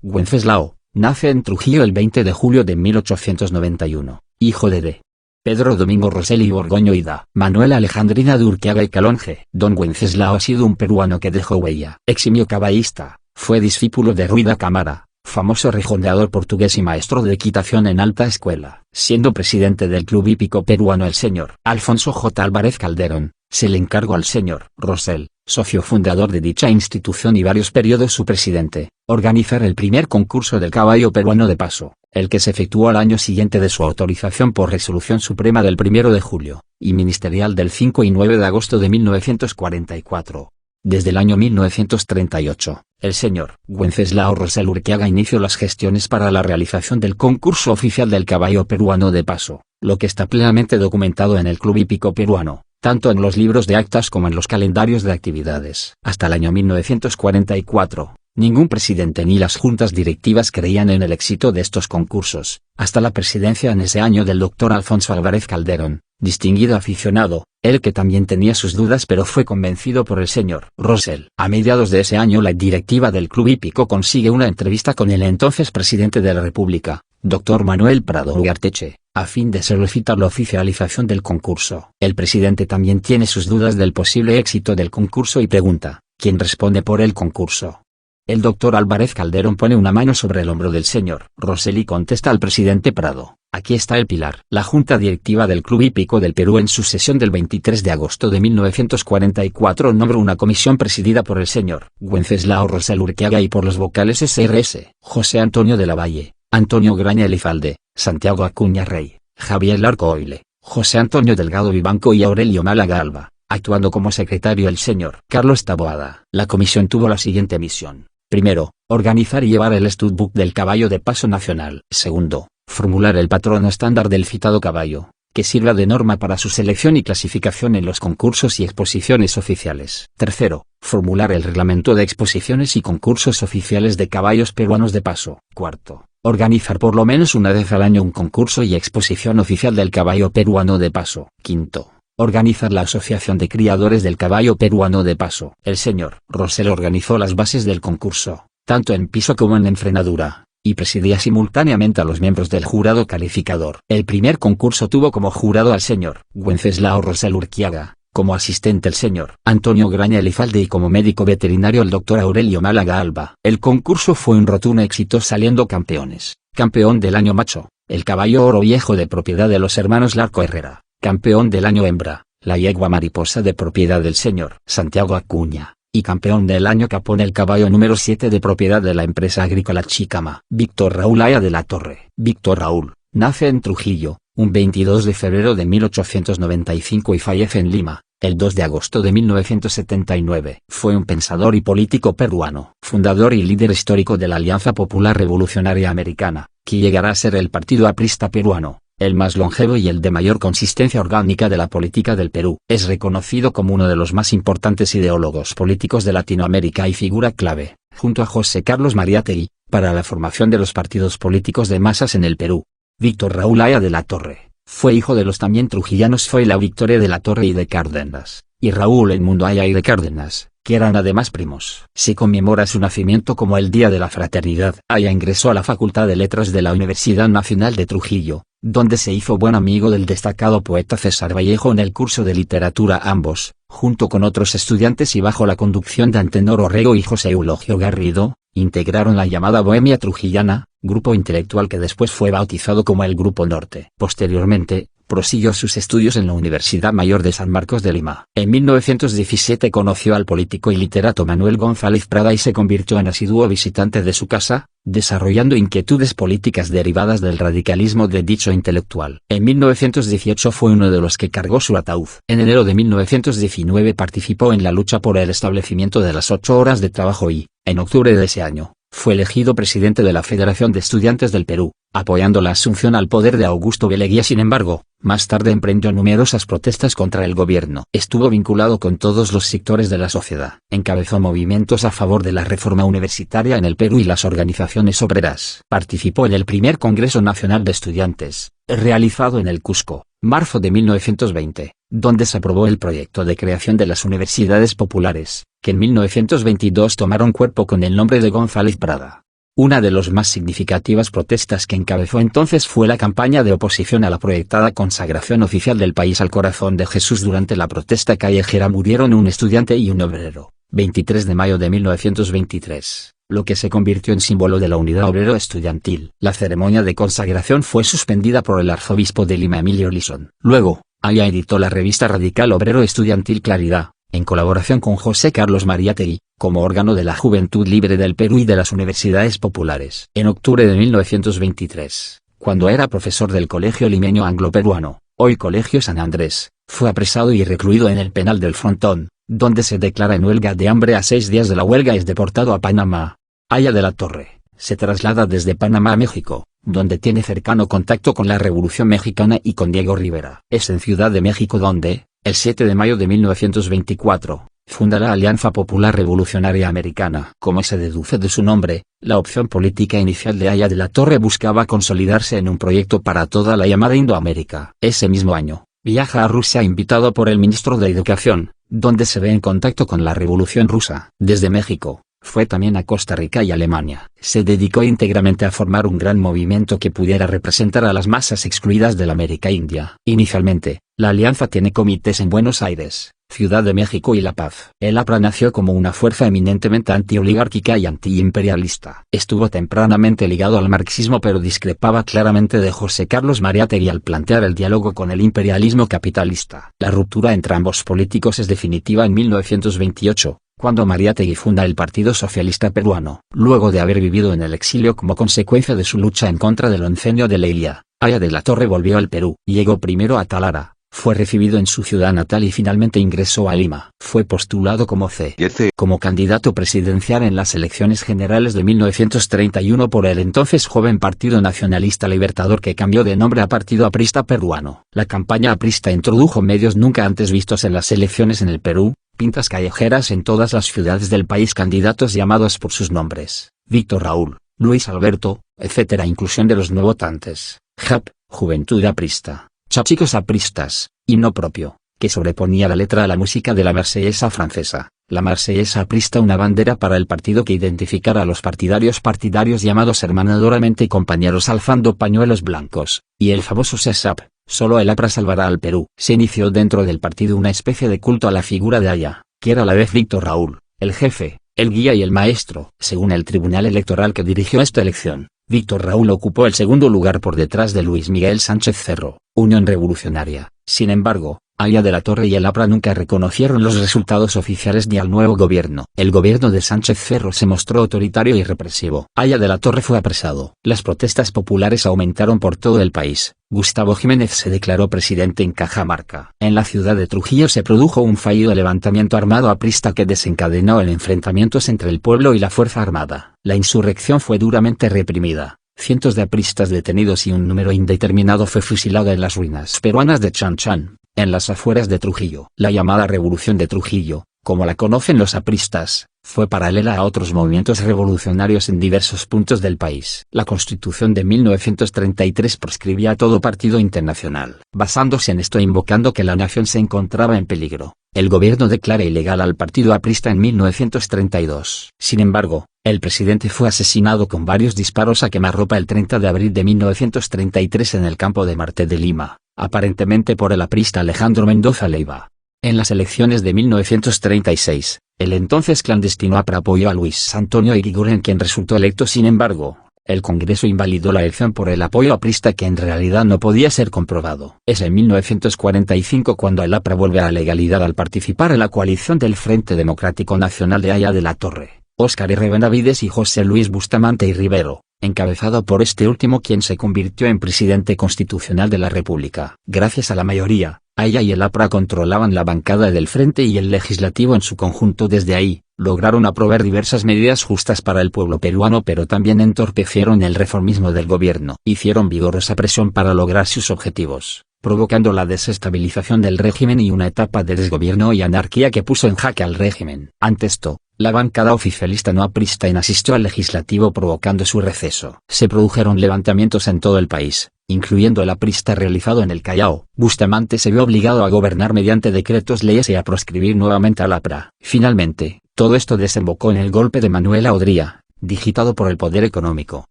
Wenceslao, nace en Trujillo el 20 de julio de 1891, hijo de D. Pedro Domingo Rosell y Borgoño y da Manuela Alejandrina de Urquiaga y Calonge. Don Wenceslao ha sido un peruano que dejó huella. Eximio caballista, fue discípulo de Ruy da Camara, famoso rejoneador portugués y maestro de equitación en alta escuela. Siendo presidente del Club Hípico Peruano el señor Alfonso J. Álvarez Calderón, se le encargó al señor Rosell, socio fundador de dicha institución y varios periodos su presidente, organizar el primer concurso del caballo peruano de paso, el que se efectuó al año siguiente de su autorización por resolución suprema del 1 de julio, y ministerial del 5 y 9 de agosto de 1944. Desde el año 1938, el señor Wenceslao Rosell Urquiaga inició las gestiones para la realización del concurso oficial del caballo peruano de paso, lo que está plenamente documentado en el Club Hípico Peruano, tanto en los libros de actas como en los calendarios de actividades. Hasta el año 1944, ningún presidente ni las juntas directivas creían en el éxito de estos concursos, hasta la presidencia en ese año del doctor Alfonso Álvarez Calderón, distinguido aficionado, él que también tenía sus dudas pero fue convencido por el señor Rosell. A mediados de ese año la directiva del Club Hípico consigue una entrevista con el entonces presidente de la República, doctor Manuel Prado Ugarteche, a fin de solicitar la oficialización del concurso. El presidente también tiene sus dudas del posible éxito del concurso y pregunta, ¿quién responde por el concurso? El doctor Álvarez Calderón pone una mano sobre el hombro del señor Rosell y contesta al presidente Prado, aquí está el pilar. La Junta Directiva del Club Hípico del Perú en su sesión del 23 de agosto de 1944 nombró una comisión presidida por el señor Wenceslao Rosell Urquiaga y por los vocales SRS, José Antonio de la Valle, Antonio Graña Elizalde, Santiago Acuña Rey, Javier Larco Oile, José Antonio Delgado Vivanco y Aurelio Málaga Alba, actuando como secretario el señor Carlos Taboada. La comisión tuvo la siguiente misión. Primero, organizar y llevar el Studbook del caballo de paso nacional. Segundo, Formular el patrón estándar del citado caballo, que sirva de norma para su selección y clasificación en los concursos y exposiciones oficiales. Tercero, formular el reglamento de exposiciones y concursos oficiales de caballos peruanos de paso. Cuarto, organizar por lo menos una vez al año un concurso y exposición oficial del caballo peruano de paso. Quinto, organizar la Asociación de Criadores del Caballo Peruano de Paso. El señor Rosell organizó las bases del concurso, tanto en piso como en enfrenadura, y presidía simultáneamente a los miembros del jurado calificador. El primer concurso tuvo como jurado al señor Wenceslao Rosell Urquiaga, como asistente el señor Antonio Graña Elizalde y como médico veterinario el doctor Aurelio Málaga Alba. El concurso fue un rotundo éxito, saliendo campeones. Campeón del año macho, el caballo Oro Viejo de propiedad de los hermanos Larco Herrera. Campeón del año hembra, la yegua Mariposa de propiedad del señor Santiago Acuña. Y campeón del año capón el caballo número 7 de propiedad de la empresa agrícola Chicama. Víctor Raúl Aya de la Torre. Víctor Raúl, nace en Trujillo, un 22 de febrero de 1895 y fallece en Lima, el 2 de agosto de 1979. Fue un pensador y político peruano. Fundador y líder histórico de la Alianza Popular Revolucionaria Americana, que llegará a ser el partido aprista peruano, el más longevo y el de mayor consistencia orgánica de la política del Perú. Es reconocido como uno de los más importantes ideólogos políticos de Latinoamérica y figura clave, junto a José Carlos Mariátegui, para la formación de los partidos políticos de masas en el Perú. Víctor Raúl Aya de la Torre, fue hijo de los también trujillanos Zoila Victoria de la Torre y de Cárdenas, y Raúl Edmundo Aya y de Cárdenas, que eran además primos. Se conmemora su nacimiento como el Día de la Fraternidad. Aya ingresó a la Facultad de Letras de la Universidad Nacional de Trujillo, donde se hizo buen amigo del destacado poeta César Vallejo en el curso de literatura. Ambos, junto con otros estudiantes y bajo la conducción de Antenor Orrego y José Eulogio Garrido, integraron la llamada Bohemia Trujillana, grupo intelectual que después fue bautizado como el Grupo Norte. Posteriormente, prosiguió sus estudios en la Universidad Mayor de San Marcos de Lima. En 1917 conoció al político y literato Manuel González Prada y se convirtió en asiduo visitante de su casa, desarrollando inquietudes políticas derivadas del radicalismo de dicho intelectual. En 1918 fue uno de los que cargó su ataúd. En enero de 1919 participó en la lucha por el establecimiento de las 8 horas de trabajo y, en octubre de ese año, fue elegido presidente de la Federación de Estudiantes del Perú, apoyando la asunción al poder de Augusto B. Leguía. Sin embargo, más tarde emprendió numerosas protestas contra el gobierno. Estuvo vinculado con todos los sectores de la sociedad. Encabezó movimientos a favor de la reforma universitaria en el Perú y las organizaciones obreras. Participó en el primer Congreso Nacional de Estudiantes, realizado en el Cusco, marzo de 1920, donde se aprobó el proyecto de creación de las universidades populares, que en 1922 tomaron cuerpo con el nombre de González Prada. Una de las más significativas protestas que encabezó entonces fue la campaña de oposición a la proyectada consagración oficial del país al corazón de Jesús. Durante la protesta callejera murieron un estudiante y un obrero, 23 de mayo de 1923, lo que se convirtió en símbolo de la unidad obrero-estudiantil. La ceremonia de consagración fue suspendida por el arzobispo de Lima, Emilio Lison. Luego, Aya editó la revista radical obrero-estudiantil Claridad, en colaboración con José Carlos Mariátegui, como órgano de la Juventud Libre del Perú y de las Universidades Populares. En octubre de 1923, cuando era profesor del Colegio Limeño Anglo-Peruano, hoy Colegio San Andrés, fue apresado y recluido en el penal del Frontón, donde se declara en huelga de hambre. A 6 días de la huelga es deportado a Panamá. Aya de la Torre se traslada desde Panamá a México, donde tiene cercano contacto con la Revolución Mexicana y con Diego Rivera. Es en Ciudad de México donde, el 7 de mayo de 1924, funda la Alianza Popular Revolucionaria Americana. Como se deduce de su nombre, la opción política inicial de Aya de la Torre buscaba consolidarse en un proyecto para toda la llamada Indoamérica. Ese mismo año, viaja a Rusia invitado por el ministro de Educación, donde se ve en contacto con la Revolución Rusa. Desde México, fue también a Costa Rica y Alemania. Se dedicó íntegramente a formar un gran movimiento que pudiera representar a las masas excluidas de la América India. Inicialmente, la alianza tiene comités en Buenos Aires, Ciudad de México y La Paz. El APRA nació como una fuerza eminentemente antioligárquica y antiimperialista. Estuvo tempranamente ligado al marxismo, pero discrepaba claramente de José Carlos Mariátegui al plantear el diálogo con el imperialismo capitalista. La ruptura entre ambos políticos es definitiva en 1928. Cuando Mariátegui funda el Partido Socialista Peruano. Luego de haber vivido en el exilio como consecuencia de su lucha en contra del oncenio de Leguía, Aya de la Torre volvió al Perú. Llegó primero a Talara, Fue recibido en su ciudad natal y finalmente ingresó a Lima. Fue postulado como candidato presidencial en las elecciones generales de 1931 por el entonces joven Partido Nacionalista Libertador, que cambió de nombre a Partido Aprista Peruano. La campaña aprista introdujo medios nunca antes vistos en las elecciones en el Perú, pintas callejeras en todas las ciudades del país, candidatos llamados por sus nombres, Víctor Raúl, Luis Alberto, etc. Inclusión de los no votantes, JAP, Juventud Aprista, Chicos Apristas, himno propio, que sobreponía la letra a la música de la Marsellesa francesa. La Marsellesa aprista, una bandera para el partido que identificara a los partidarios llamados hermanadoramente compañeros alzando pañuelos blancos, y el famoso SESAP, solo el APRA salvará al Perú. Se inició dentro del partido una especie de culto a la figura de Aya, que era a la vez Víctor Raúl, el jefe, el guía y el maestro. Según el Tribunal Electoral que dirigió esta elección, Víctor Raúl ocupó el segundo lugar por detrás de Luis Miguel Sánchez Cerro, Unión Revolucionaria. Sin embargo, Aya de la Torre y el APRA nunca reconocieron los resultados oficiales ni al nuevo gobierno. El gobierno de Sánchez Cerro se mostró autoritario y represivo. Aya de la Torre fue apresado. Las protestas populares aumentaron por todo el país. Gustavo Jiménez se declaró presidente en Cajamarca. En la ciudad de Trujillo se produjo un fallido levantamiento armado aprista que desencadenó en enfrentamientos entre el pueblo y la Fuerza Armada. La insurrección fue duramente reprimida. Cientos de apristas detenidos y un número indeterminado fue fusilado en las ruinas peruanas de Chanchan, en las afueras de Trujillo. La llamada Revolución de Trujillo, como la conocen los apristas, fue paralela a otros movimientos revolucionarios en diversos puntos del país. La Constitución de 1933 proscribía a todo partido internacional. Basándose en esto e invocando que la nación se encontraba en peligro, el gobierno declara ilegal al partido aprista en 1932. Sin embargo, el presidente fue asesinado con varios disparos a quemarropa el 30 de abril de 1933 en el campo de Marte de Lima, aparentemente por el aprista Alejandro Mendoza Leiva. En las elecciones de 1936, el entonces clandestino APRA apoyó a Luis Antonio Irigoyen, quien resultó electo. Sin embargo, el Congreso invalidó la elección por el apoyo aprista, que en realidad no podía ser comprobado. Es en 1945 cuando el APRA vuelve a la legalidad al participar en la coalición del Frente Democrático Nacional de Aya de la Torre, Óscar R. Benavides y José Luis Bustamante y Rivero, encabezado por este último, quien se convirtió en presidente constitucional de la República. Gracias a la mayoría, Aya y el APRA controlaban la bancada del Frente y el legislativo en su conjunto. Desde ahí, lograron aprobar diversas medidas justas para el pueblo peruano, pero también entorpecieron el reformismo del gobierno. Hicieron vigorosa presión para lograr sus objetivos, provocando la desestabilización del régimen y una etapa de desgobierno y anarquía que puso en jaque al régimen. Ante esto, la bancada oficialista no aprista inasistió al legislativo, provocando su receso. Se produjeron levantamientos en todo el país, incluyendo el aprista realizado en el Callao. Bustamante se vio obligado a gobernar mediante decretos leyes y a proscribir nuevamente al APRA. Finalmente, todo esto desembocó en el golpe de Manuela Odría, digitado por el poder económico,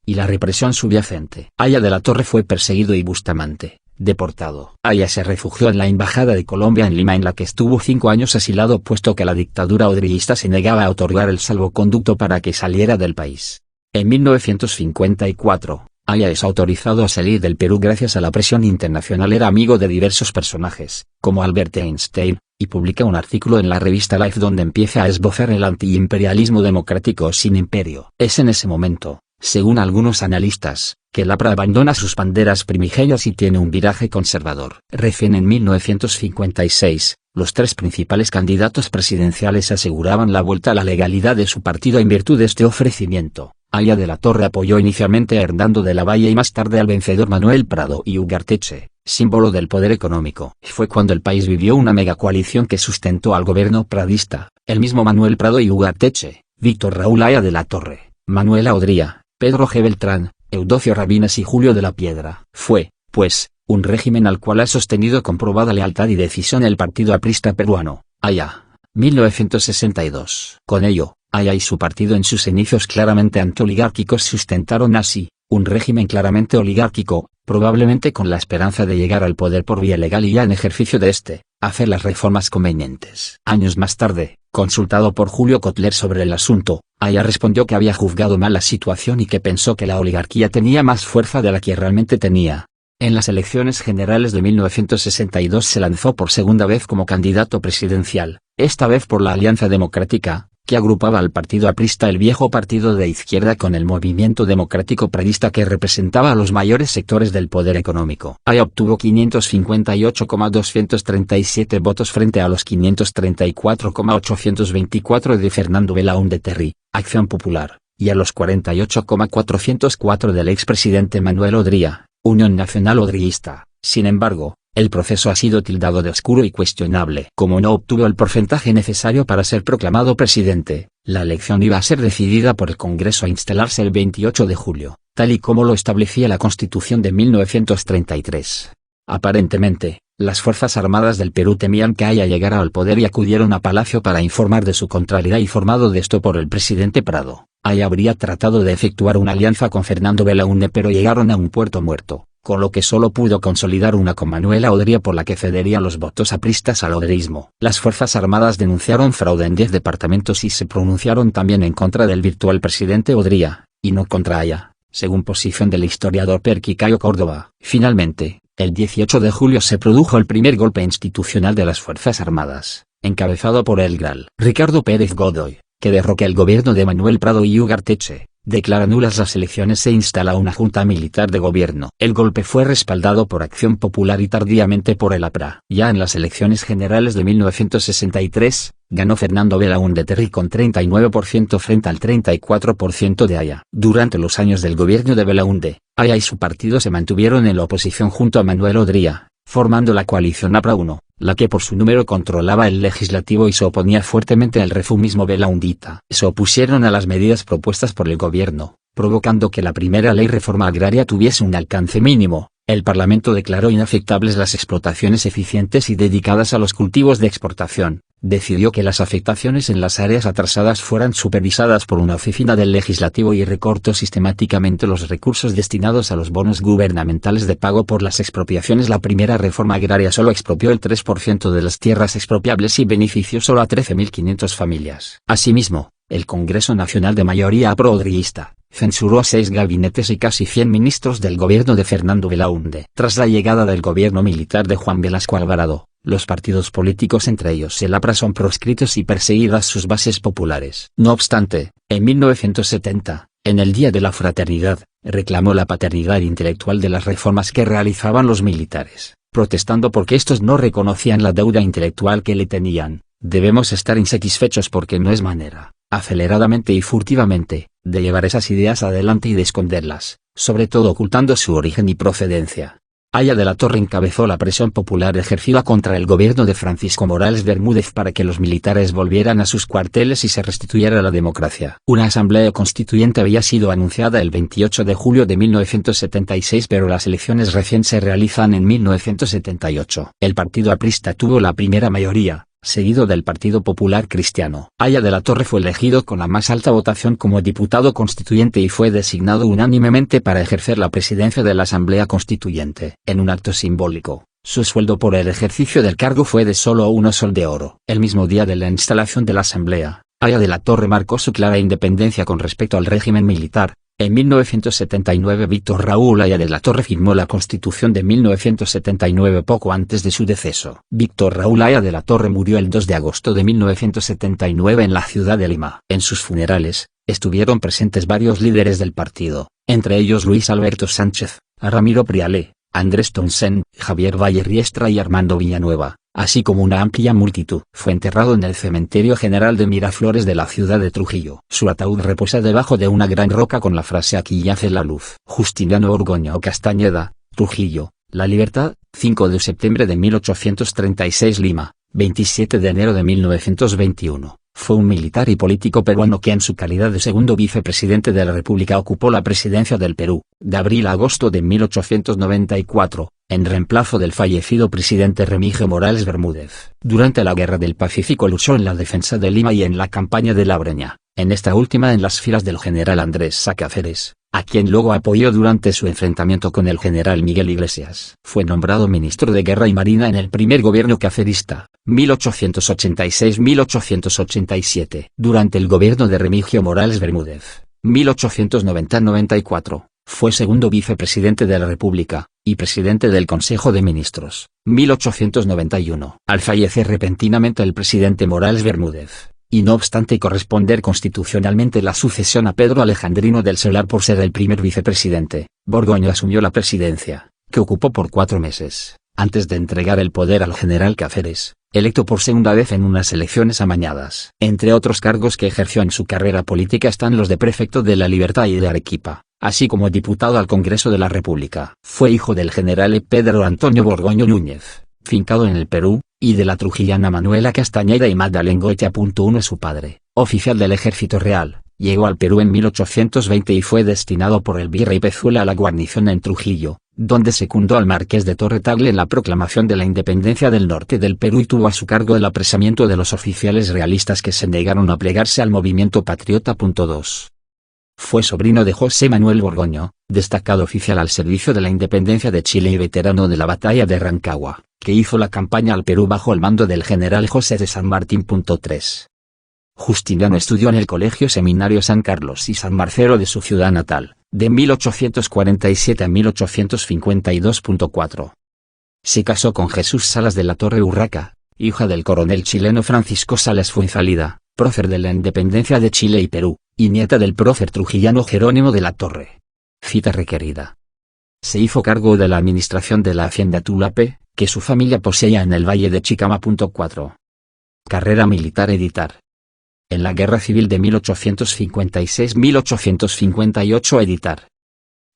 y la represión subyacente. Aya de la Torre fue perseguido y Bustamante, deportado. Aya se refugió en la Embajada de Colombia en Lima, en la que estuvo 5 años asilado, puesto que la dictadura odrillista se negaba a otorgar el salvoconducto para que saliera del país. En 1954, Aya es autorizado a salir del Perú gracias a la presión internacional. Era amigo de diversos personajes, como Albert Einstein, y publica un artículo en la revista Life donde empieza a esbozar el antiimperialismo democrático sin imperio. Es en ese momento, según algunos analistas, que el APRA abandona sus banderas primigenias y tiene un viraje conservador. Recién en 1956, los 3 principales candidatos presidenciales aseguraban la vuelta a la legalidad de su partido en virtud de este ofrecimiento. Aya de la Torre apoyó inicialmente a Hernando de la Valle y más tarde al vencedor Manuel Prado y Ugarteche, símbolo del poder económico. Fue cuando el país vivió una megacoalición que sustentó al gobierno pradista, el mismo Manuel Prado y Ugarteche, Víctor Raúl Aya de la Torre, Manuela Odría, Pedro G. Beltrán, Eudocio Rabines y Julio de la Piedra. Fue, pues, un régimen al cual ha sostenido con probada lealtad y decisión el Partido Aprista Peruano, Aya, 1962. Con ello, Aya y su partido en sus inicios claramente antioligárquicos sustentaron así, un régimen claramente oligárquico, probablemente con la esperanza de llegar al poder por vía legal y ya en ejercicio de hacer las reformas convenientes. Años más tarde, consultado por Julio Kotler sobre el asunto, Aya respondió que había juzgado mal la situación y que pensó que la oligarquía tenía más fuerza de la que realmente tenía. En las elecciones generales de 1962 se lanzó por segunda vez como candidato presidencial, esta vez por la Alianza Democrática, que agrupaba al partido aprista, el viejo partido de izquierda, con el movimiento democrático pradista, que representaba a los mayores sectores del poder económico. Aya obtuvo 558,237 votos frente a los 534,824 de Fernando Belaúnde Terry, Acción Popular, y a los 48,404 del expresidente Manuel Odría, Unión Nacional Odrillista. Sin embargo, el proceso ha sido tildado de oscuro y cuestionable. Como no obtuvo el porcentaje necesario para ser proclamado presidente, la elección iba a ser decidida por el Congreso a instalarse el 28 de julio, tal y como lo establecía la Constitución de 1933. Aparentemente, las Fuerzas Armadas del Perú temían que Aya llegara al poder y acudieron a Palacio para informar de su contrariedad. Informado de esto por el presidente Prado, Aya habría tratado de efectuar una alianza con Fernando Belaúnde, pero llegaron a un puerto muerto, con lo que solo pudo consolidar una con Manuela Odría, por la que cederían los votos apristas al odrismo. Las Fuerzas Armadas denunciaron fraude en 10 departamentos y se pronunciaron también en contra del virtual presidente Odría, y no contra Aya, según posición del historiador Perquicayo Córdoba. Finalmente, el 18 de julio se produjo el primer golpe institucional de las Fuerzas Armadas, encabezado por el Gral Ricardo Pérez Godoy, que derroca el gobierno de Manuel Prado y Ugarteche, declara nulas las elecciones e instala una junta militar de gobierno. El golpe fue respaldado por Acción Popular y tardíamente por el APRA. Ya en las elecciones generales de 1963, ganó Fernando Belaúnde Terry con 39% frente al 34% de Aya. Durante los años del gobierno de Belaúnde, Aya y su partido se mantuvieron en la oposición junto a Manuel Odría, formando la coalición APRA 1, la que por su número controlaba el legislativo y se oponía fuertemente al reformismo belaundita. Se opusieron a las medidas propuestas por el gobierno, provocando que la primera ley reforma agraria tuviese un alcance mínimo. El Parlamento declaró inafectables las explotaciones eficientes y dedicadas a los cultivos de exportación. Decidió que las afectaciones en las áreas atrasadas fueran supervisadas por una oficina del legislativo y recortó sistemáticamente los recursos destinados a los bonos gubernamentales de pago por las expropiaciones. La primera reforma agraria solo expropió el 3% de las tierras expropiables y benefició solo a 13.500 familias. Asimismo, el Congreso Nacional, de mayoría pro-odrillista, censuró a 6 gabinetes y casi 100 ministros del gobierno de Fernando Belaúnde. Tras la llegada del gobierno militar de Juan Velasco Alvarado, los partidos políticos, entre ellos el APRA, son proscritos y perseguidas sus bases populares. No obstante, en 1970, en el Día de la Fraternidad, reclamó la paternidad intelectual de las reformas que realizaban los militares, protestando porque estos no reconocían la deuda intelectual que le tenían. Debemos estar insatisfechos porque no es manera, aceleradamente y furtivamente, de llevar esas ideas adelante y de esconderlas, sobre todo ocultando su origen y procedencia. Aya de la Torre encabezó la presión popular ejercida contra el gobierno de Francisco Morales Bermúdez para que los militares volvieran a sus cuarteles y se restituyera la democracia. Una asamblea constituyente había sido anunciada el 28 de julio de 1976, pero las elecciones recién se realizan en 1978. El partido aprista tuvo la primera mayoría, seguido del Partido Popular Cristiano. Aya de la Torre fue elegido con la más alta votación como diputado constituyente y fue designado unánimemente para ejercer la presidencia de la Asamblea Constituyente. En un acto simbólico, su sueldo por el ejercicio del cargo fue de solo 1 sol de oro. El mismo día de la instalación de la Asamblea, Aya de la Torre marcó su clara independencia con respecto al régimen militar. En 1979 Víctor Raúl Aya de la Torre firmó la Constitución de 1979 poco antes de su deceso. Víctor Raúl Aya de la Torre murió el 2 de agosto de 1979 en la ciudad de Lima. En sus funerales, estuvieron presentes varios líderes del partido, entre ellos Luis Alberto Sánchez, Ramiro Priale, Andrés Tonsén, Javier Valle Riestra y Armando Villanueva, así como una amplia multitud. Fue enterrado en el Cementerio General de Miraflores de la ciudad de Trujillo. Su ataúd reposa debajo de una gran roca con la frase "Aquí yace la luz". Justiniano Orgoño Castañeda, Trujillo, La Libertad, 5 de septiembre de 1836. Lima, 27 de enero de 1921. Fue un militar y político peruano que en su calidad de segundo vicepresidente de la República ocupó la presidencia del Perú, de abril a agosto de 1894, en reemplazo del fallecido presidente Remigio Morales Bermúdez. Durante la Guerra del Pacífico luchó en la defensa de Lima y en la campaña de La Breña, en esta última en las filas del general Andrés Sacáceres, a quien luego apoyó durante su enfrentamiento con el general Miguel Iglesias. Fue nombrado ministro de Guerra y Marina en el primer gobierno cacerista, 1886-1887. Durante el gobierno de Remigio Morales Bermúdez, 1890-94, fue segundo vicepresidente de la República, y presidente del Consejo de Ministros, 1891. Al fallecer repentinamente el presidente Morales Bermúdez, y no obstante corresponder constitucionalmente la sucesión a Pedro Alejandrino del Solar por ser el primer vicepresidente, Borgoño asumió la presidencia, que ocupó por 4 meses, antes de entregar el poder al general Cáceres, electo por segunda vez en unas elecciones amañadas. Entre otros cargos que ejerció en su carrera política están los de prefecto de La Libertad y de Arequipa, así como diputado al Congreso de la República. Fue hijo del general Pedro Antonio Borgoño Núñez, fincado en el Perú, y de la trujillana Manuela Castañeda y Magdalena Goitia. Uno es su padre, oficial del Ejército Real, llegó al Perú en 1820 y fue destinado por el virrey Pezuela a la guarnición en Trujillo, donde secundó al marqués de Torre Tagle en la proclamación de la independencia del norte del Perú y tuvo a su cargo el apresamiento de los oficiales realistas que se negaron a plegarse al movimiento patriota. 2. Fue sobrino de José Manuel Borgoño, destacado oficial al servicio de la independencia de Chile y veterano de la batalla de Rancagua, que hizo la campaña al Perú bajo el mando del general José de San Martín. 3. Justiniano estudió en el Colegio Seminario San Carlos y San Marcelo de su ciudad natal, de 1847 a 1852. 4. Se casó con Jesús Salas de la Torre Urraca, hija del coronel chileno Francisco Salas Fuenzalida, prócer de la independencia de Chile y Perú, y nieta del prócer trujillano Jerónimo de la Torre. Cita requerida. Se hizo cargo de la administración de la hacienda Tulape, que su familia poseía en el Valle de Chicama. 4. Carrera militar. Editar. En la Guerra Civil de 1856-1858. Editar.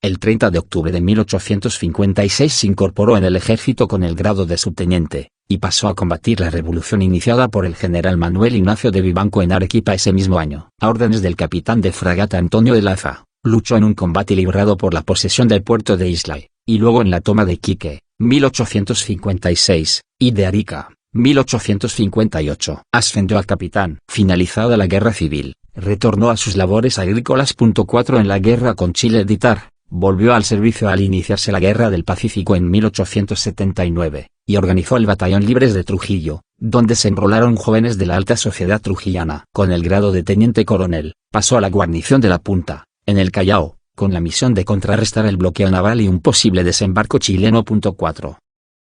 El 30 de octubre de 1856 se incorporó en el ejército con el grado de subteniente, y pasó a combatir la revolución iniciada por el general Manuel Ignacio de Vivanco en Arequipa ese mismo año. A órdenes del capitán de fragata Antonio de Laza, luchó en un combate librado por la posesión del puerto de Islay, y luego en la toma de Iquique, 1856, y de Arica, 1858. Ascendió a capitán. Finalizada la guerra civil, retornó a sus labores agrícolas. 4. En la guerra con Chile. Editar. Volvió al servicio al iniciarse la Guerra del Pacífico en 1879, y organizó el Batallón Libres de Trujillo, donde se enrolaron jóvenes de la alta sociedad trujillana. Con el grado de teniente coronel, pasó a la guarnición de La Punta, en el Callao, con la misión de contrarrestar el bloqueo naval y un posible desembarco chileno. 4.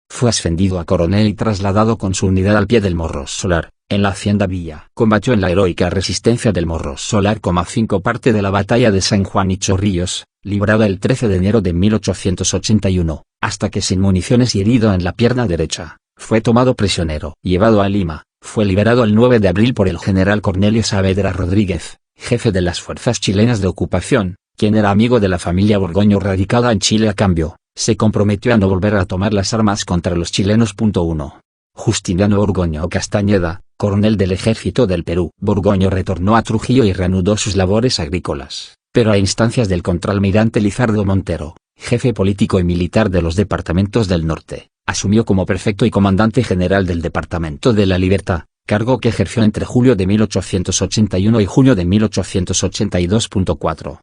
Fue ascendido a coronel y trasladado con su unidad al pie del Morro Solar, en la hacienda Villa. Combatió en la heroica resistencia del Morro Solar. 5. Parte de la batalla de San Juan y Chorrillos, librada el 13 de enero de 1881, hasta que sin municiones y herido en la pierna derecha, fue tomado prisionero. Llevado a Lima, fue liberado el 9 de abril por el general Cornelio Saavedra Rodríguez, jefe de las fuerzas chilenas de ocupación, quien era amigo de la familia Borgoño radicada en Chile. A cambio, se comprometió a no volver a tomar las armas contra los chilenos. 1. Justiniano Borgoño Castañeda, coronel del Ejército del Perú. Borgoño retornó a Trujillo y reanudó sus labores agrícolas, pero a instancias del contraalmirante Lizardo Montero, jefe político y militar de los departamentos del norte, asumió como prefecto y comandante general del Departamento de la Libertad, cargo que ejerció entre julio de 1881 y junio de 1882. 4.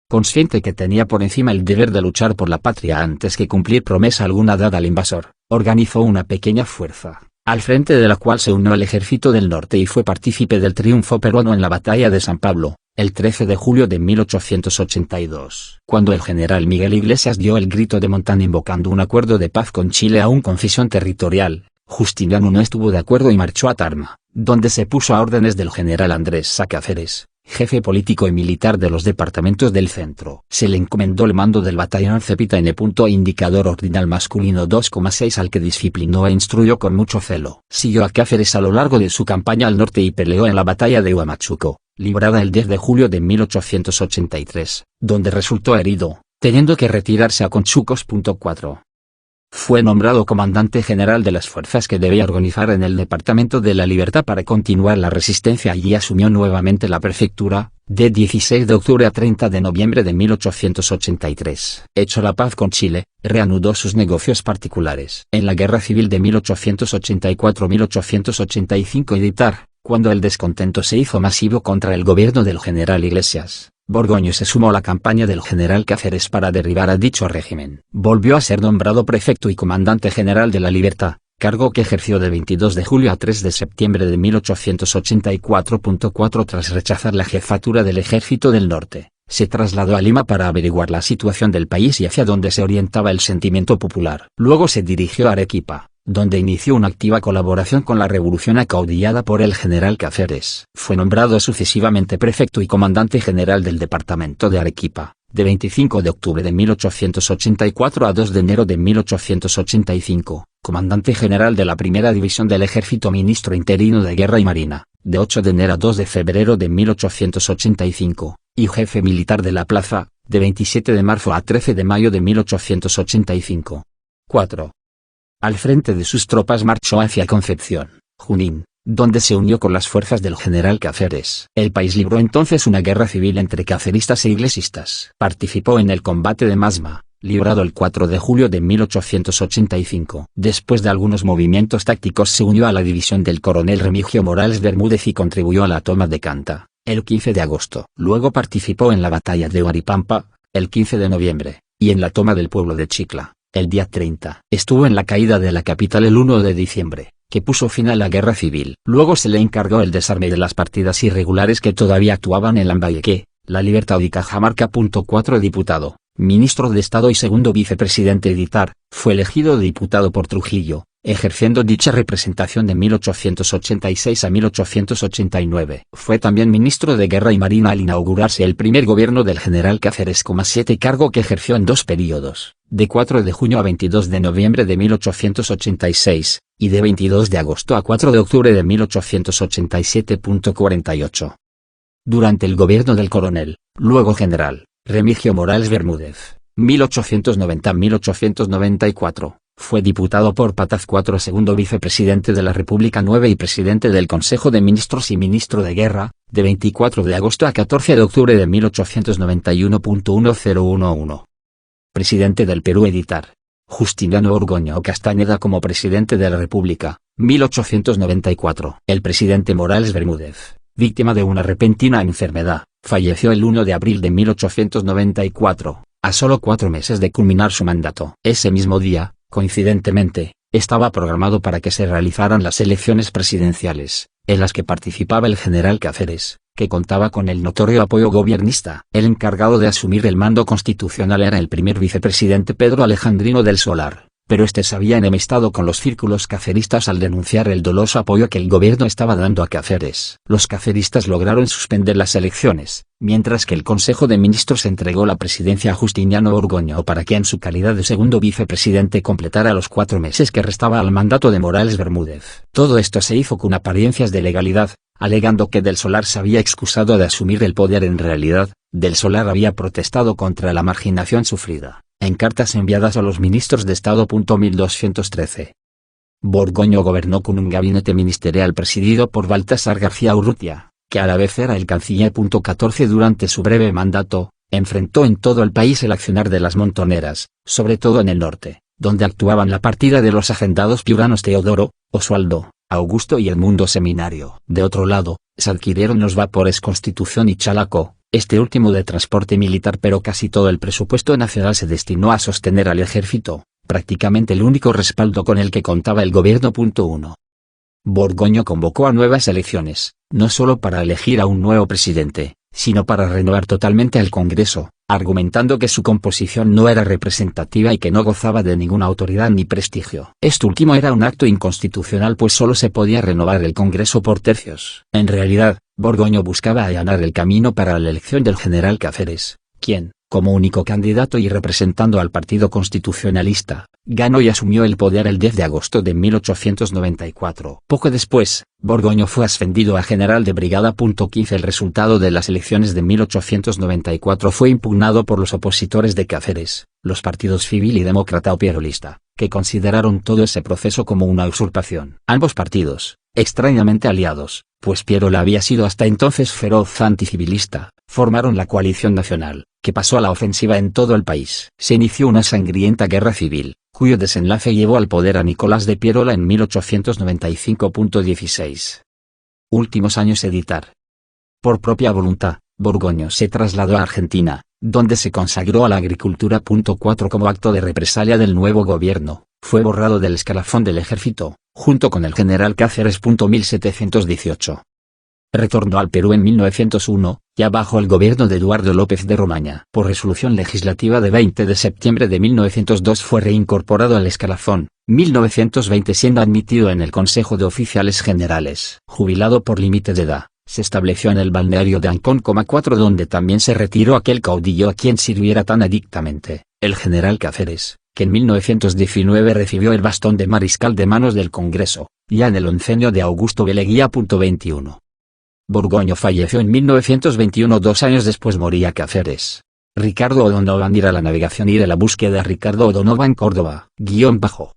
Consciente que tenía por encima el deber de luchar por la patria antes que cumplir promesa alguna dada al invasor, organizó una pequeña fuerza, al frente de la cual se unió al Ejército del Norte y fue partícipe del triunfo peruano en la batalla de San Pablo, el 13 de julio de 1882. Cuando el general Miguel Iglesias dio el grito de Montán invocando un acuerdo de paz con Chile aún con fisión territorial, Justiniano no estuvo de acuerdo y marchó a Tarma, donde se puso a órdenes del general Andrés Sá Cáceres, jefe político y militar de los departamentos del centro. Se le encomendó el mando del batallón Cepita N. Indicador ordinal masculino 2,6 al que disciplinó e instruyó con mucho celo. Siguió a Cáceres a lo largo de su campaña al norte y peleó en la batalla de Huamachuco, librada el 10 de julio de 1883, donde resultó herido, teniendo que retirarse a Conchucos. 4. Fue nombrado comandante general de las fuerzas que debía organizar en el Departamento de la Libertad para continuar la resistencia. Allí asumió nuevamente la prefectura, de 16 de octubre a 30 de noviembre de 1883. Hecho la paz con Chile, reanudó sus negocios particulares. En la Guerra Civil de 1884-1885. Editar. Cuando el descontento se hizo masivo contra el gobierno del general Iglesias, Borgoño se sumó a la campaña del general Cáceres para derribar a dicho régimen. Volvió a ser nombrado prefecto y comandante general de la Libertad, cargo que ejerció de 22 de julio a 3 de septiembre de 1884. 4. Tras rechazar la jefatura del Ejército del Norte, se trasladó a Lima para averiguar la situación del país y hacia dónde se orientaba el sentimiento popular. Luego se dirigió a Arequipa, donde inició una activa colaboración con la revolución acaudillada por el general Cáceres. Fue nombrado sucesivamente prefecto y comandante general del departamento de Arequipa, de 25 de octubre de 1884 a 2 de enero de 1885, comandante general de la Primera División del Ejército, ministro interino de Guerra y Marina, de 8 de enero a 2 de febrero de 1885, y jefe militar de la Plaza, de 27 de marzo a 13 de mayo de 1885. 4. Al frente de sus tropas marchó hacia Concepción, Junín, donde se unió con las fuerzas del general Cáceres. El país libró entonces una guerra civil entre caceristas e iglesistas. Participó en el combate de Masma, librado el 4 de julio de 1885. Después de algunos movimientos tácticos se unió a la división del coronel Remigio Morales Bermúdez y contribuyó a la toma de Canta, el 15 de agosto. Luego participó en la batalla de Huaripampa, el 15 de noviembre, y en la toma del pueblo de Chicla, el día 30. Estuvo en la caída de la capital el 1 de diciembre, que puso fin a la guerra civil. Luego se le encargó el desarme de las partidas irregulares que todavía actuaban en Lambayeque, La Libertad y Cajamarca. 4. Diputado, ministro de Estado y segundo vicepresidente Editar, fue elegido diputado por Trujillo, ejerciendo dicha representación de 1886 a 1889. Fue también ministro de Guerra y Marina al inaugurarse el primer gobierno del general Cáceres, 7 cargo que ejerció en 2 periodos, de 4 de junio a 22 de noviembre de 1886, y de 22 de agosto a 4 de octubre de 1887. 48. Durante el gobierno del coronel, luego general, Remigio Morales Bermúdez, 1890-1894, fue diputado por Pataz 4, segundo vicepresidente de la República 9 y presidente del Consejo de Ministros y ministro de Guerra, de 24 de agosto a 14 de octubre de 1891. 1011. Presidente del Perú Editar, Justiniano Orgoño Castañeda como presidente de la República, 1894. El presidente Morales Bermúdez, víctima de una repentina enfermedad, falleció el 1 de abril de 1894, a solo 4 meses de culminar su mandato. Ese mismo día, coincidentemente, estaba programado para que se realizaran las elecciones presidenciales, en las que participaba el general Cáceres, que contaba con el notorio apoyo gobiernista. El encargado de asumir el mando constitucional era el primer vicepresidente Pedro Alejandrino del Solar, pero este se había enemistado con los círculos caceristas al denunciar el doloso apoyo que el gobierno estaba dando a Cáceres. Los caceristas lograron suspender las elecciones, mientras que el Consejo de Ministros entregó la presidencia a Justiniano Orgoño para que en su calidad de segundo vicepresidente completara los 4 meses que restaba al mandato de Morales Bermúdez. Todo esto se hizo con apariencias de legalidad, alegando que Del Solar se había excusado de asumir el poder. En realidad, Del Solar había protestado contra la marginación sufrida, en cartas enviadas a los ministros de Estado. 1213. Borgoño gobernó con un gabinete ministerial presidido por Baltasar García Urrutia, que a la vez era el canciller. 14. Durante su breve mandato, enfrentó en todo el país el accionar de las montoneras, sobre todo en el norte, donde actuaban la partida de los hacendados piuranos Teodoro, Oswaldo, Augusto y Edmundo Seminario. De otro lado, se adquirieron los vapores Constitución y Chalaco, este último de transporte militar, pero casi todo el presupuesto nacional se destinó a sostener al ejército, prácticamente el único respaldo con el que contaba el gobierno. 1. Borgoño convocó a nuevas elecciones, no solo para elegir a un nuevo presidente, sino para renovar totalmente al Congreso, argumentando que su composición no era representativa y que no gozaba de ninguna autoridad ni prestigio. Este último era un acto inconstitucional, pues solo se podía renovar el Congreso por tercios. En realidad, Borgoño buscaba allanar el camino para la elección del general Cáceres, quien, como único candidato y representando al Partido Constitucionalista, ganó y asumió el poder el 10 de agosto de 1894. Poco después, Borgoño fue ascendido a general de brigada. 15. El resultado de las elecciones de 1894 fue impugnado por los opositores de Cáceres, los partidos Civil y Demócrata o Pierolista, que consideraron todo ese proceso como una usurpación. Ambos partidos, extrañamente aliados, pues Pierola había sido hasta entonces feroz anticivilista, formaron la coalición nacional, que pasó a la ofensiva en todo el país. Se inició una sangrienta guerra civil, cuyo desenlace llevó al poder a Nicolás de Pierola en 1895. 16. Últimos años Editar. Por propia voluntad, Borgoño se trasladó a Argentina, donde se consagró a la agricultura. 4. Como acto de represalia del nuevo gobierno, fue borrado del escalafón del ejército, junto con el general Cáceres. 1718. Retornó al Perú en 1901, ya bajo el gobierno de Eduardo López de Romaña. Por resolución legislativa de 20 de septiembre de 1902 fue reincorporado al escalafón, 1920 siendo admitido en el Consejo de Oficiales Generales. Jubilado por límite de edad, se estableció en el balneario de Ancón, 4 donde también se retiró aquel caudillo a quien sirviera tan adictamente, el general Cáceres, que en 1919 recibió el bastón de mariscal de manos del Congreso, ya en el oncenio de Augusto B. Leguía. 21. Borgoño falleció en 1921. 2 años después moría Cáceres. Ricardo O'Donovan ir a la navegación. Ir a la búsqueda. Ricardo O'Donovan Córdoba, _.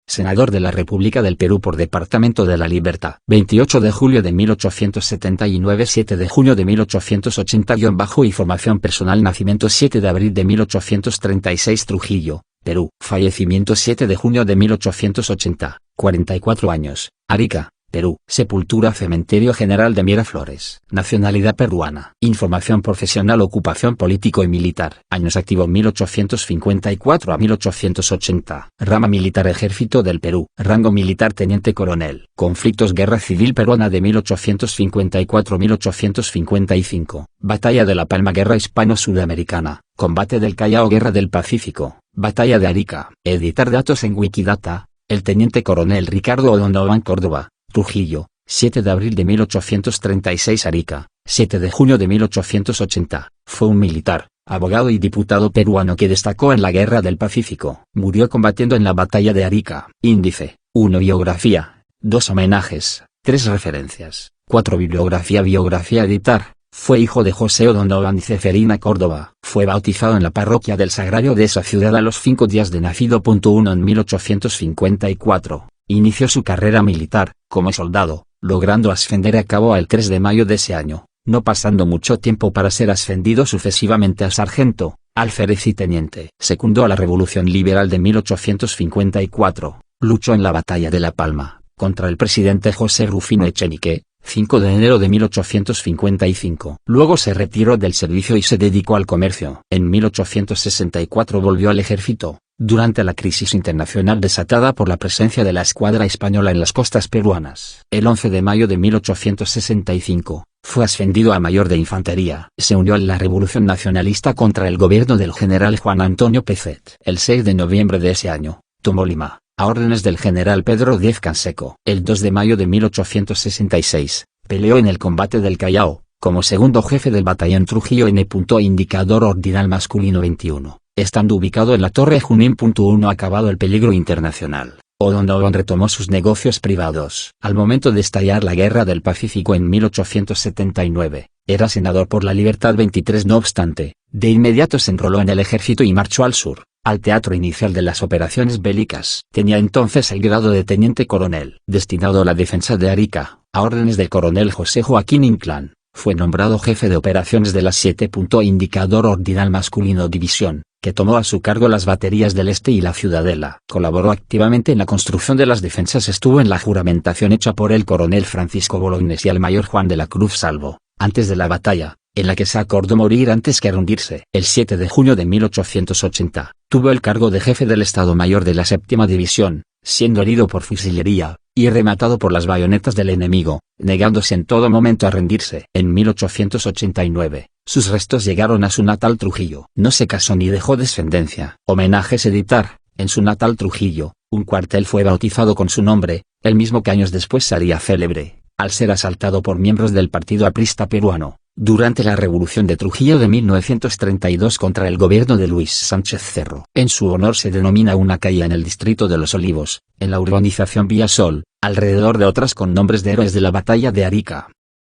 Senador de la República del Perú por Departamento de la Libertad. 28 de julio de 1879, 7 de junio de 1880 Información personal. Nacimiento 7 de abril de 1836 Trujillo, Perú. Fallecimiento 7 de junio de 1880, 44 años, Arica, Perú. Sepultura Cementerio General de Miraflores. Nacionalidad peruana. Información profesional. Ocupación político y militar. Años activo 1854 a 1880. Rama militar Ejército del Perú. Rango militar teniente coronel. Conflictos. Guerra Civil Peruana de 1854-1855. Batalla de La Palma. Guerra Hispano-Sudamericana. Combate del Callao. Guerra del Pacífico. Batalla de Arica. Editar datos en Wikidata. El teniente coronel Ricardo O'Donovan Córdoba, Trujillo, 7 de abril de 1836 Arica, 7 de junio de 1880, fue un militar, abogado y diputado peruano que destacó en la Guerra del Pacífico. Murió combatiendo en la Batalla de Arica. Índice: 1 Biografía, 2 Homenajes, 3 Referencias, 4 Biografía editar. Fue hijo de José O'Donovan y Ceferina Córdoba. Fue bautizado en la parroquia del Sagrario de esa ciudad a los 5 días de nacido. 1 En 1854. Inició su carrera militar, como soldado, logrando ascender a cabo el 3 de mayo de ese año, no pasando mucho tiempo para ser ascendido sucesivamente a sargento, alférez y teniente. Secundó a la Revolución Liberal de 1854, luchó en la Batalla de La Palma, contra el presidente José Rufino Echenique, 5 de enero de 1855. Luego se retiró del servicio y se dedicó al comercio. En 1864 volvió al ejército, durante la crisis internacional desatada por la presencia de la escuadra española en las costas peruanas. El 11 de mayo de 1865, fue ascendido a mayor de infantería. Se unió a la Revolución Nacionalista contra el gobierno del general Juan Antonio Pezet. El 6 de noviembre de ese año, tomó Lima, a órdenes del general Pedro Díez Canseco. El 2 de mayo de 1866, peleó en el combate del Callao, como segundo jefe del batallón Trujillo N. Indicador ordinal masculino 21, estando ubicado en la Torre Junín. 1 Acabado el peligro internacional, O'Donovan retomó sus negocios privados. Al momento de estallar la Guerra del Pacífico en 1879, era senador por la Libertad 23. No obstante, de inmediato se enroló en el ejército y marchó al sur, al teatro inicial de las operaciones bélicas. Tenía entonces el grado de teniente coronel. Destinado a la defensa de Arica, a órdenes del coronel José Joaquín Inclán, fue nombrado jefe de operaciones de la 7. Indicador ordinal masculino división, que tomó a su cargo las baterías del Este y la Ciudadela. Colaboró activamente en la construcción de las defensas. Estuvo en la juramentación hecha por el coronel Francisco Bolognesi y el mayor Juan de la Cruz Salvo, antes de la batalla, en la que se acordó morir antes que rendirse. El 7 de junio de 1880, tuvo el cargo de jefe del Estado Mayor de la 7ª División, siendo herido por fusilería, y rematado por las bayonetas del enemigo, negándose en todo momento a rendirse. En 1889, sus restos llegaron a su natal Trujillo. No se casó ni dejó descendencia. Homenajes editar. En su natal Trujillo, un cuartel fue bautizado con su nombre, el mismo que años después sería célebre, al ser asaltado por miembros del Partido Aprista peruano, durante la Revolución de Trujillo de 1932 contra el gobierno de Luis Sánchez Cerro. En su honor se denomina una calle en el distrito de Los Olivos, en la urbanización Villa Sol, alrededor de otras con nombres de héroes de la Batalla de Arica.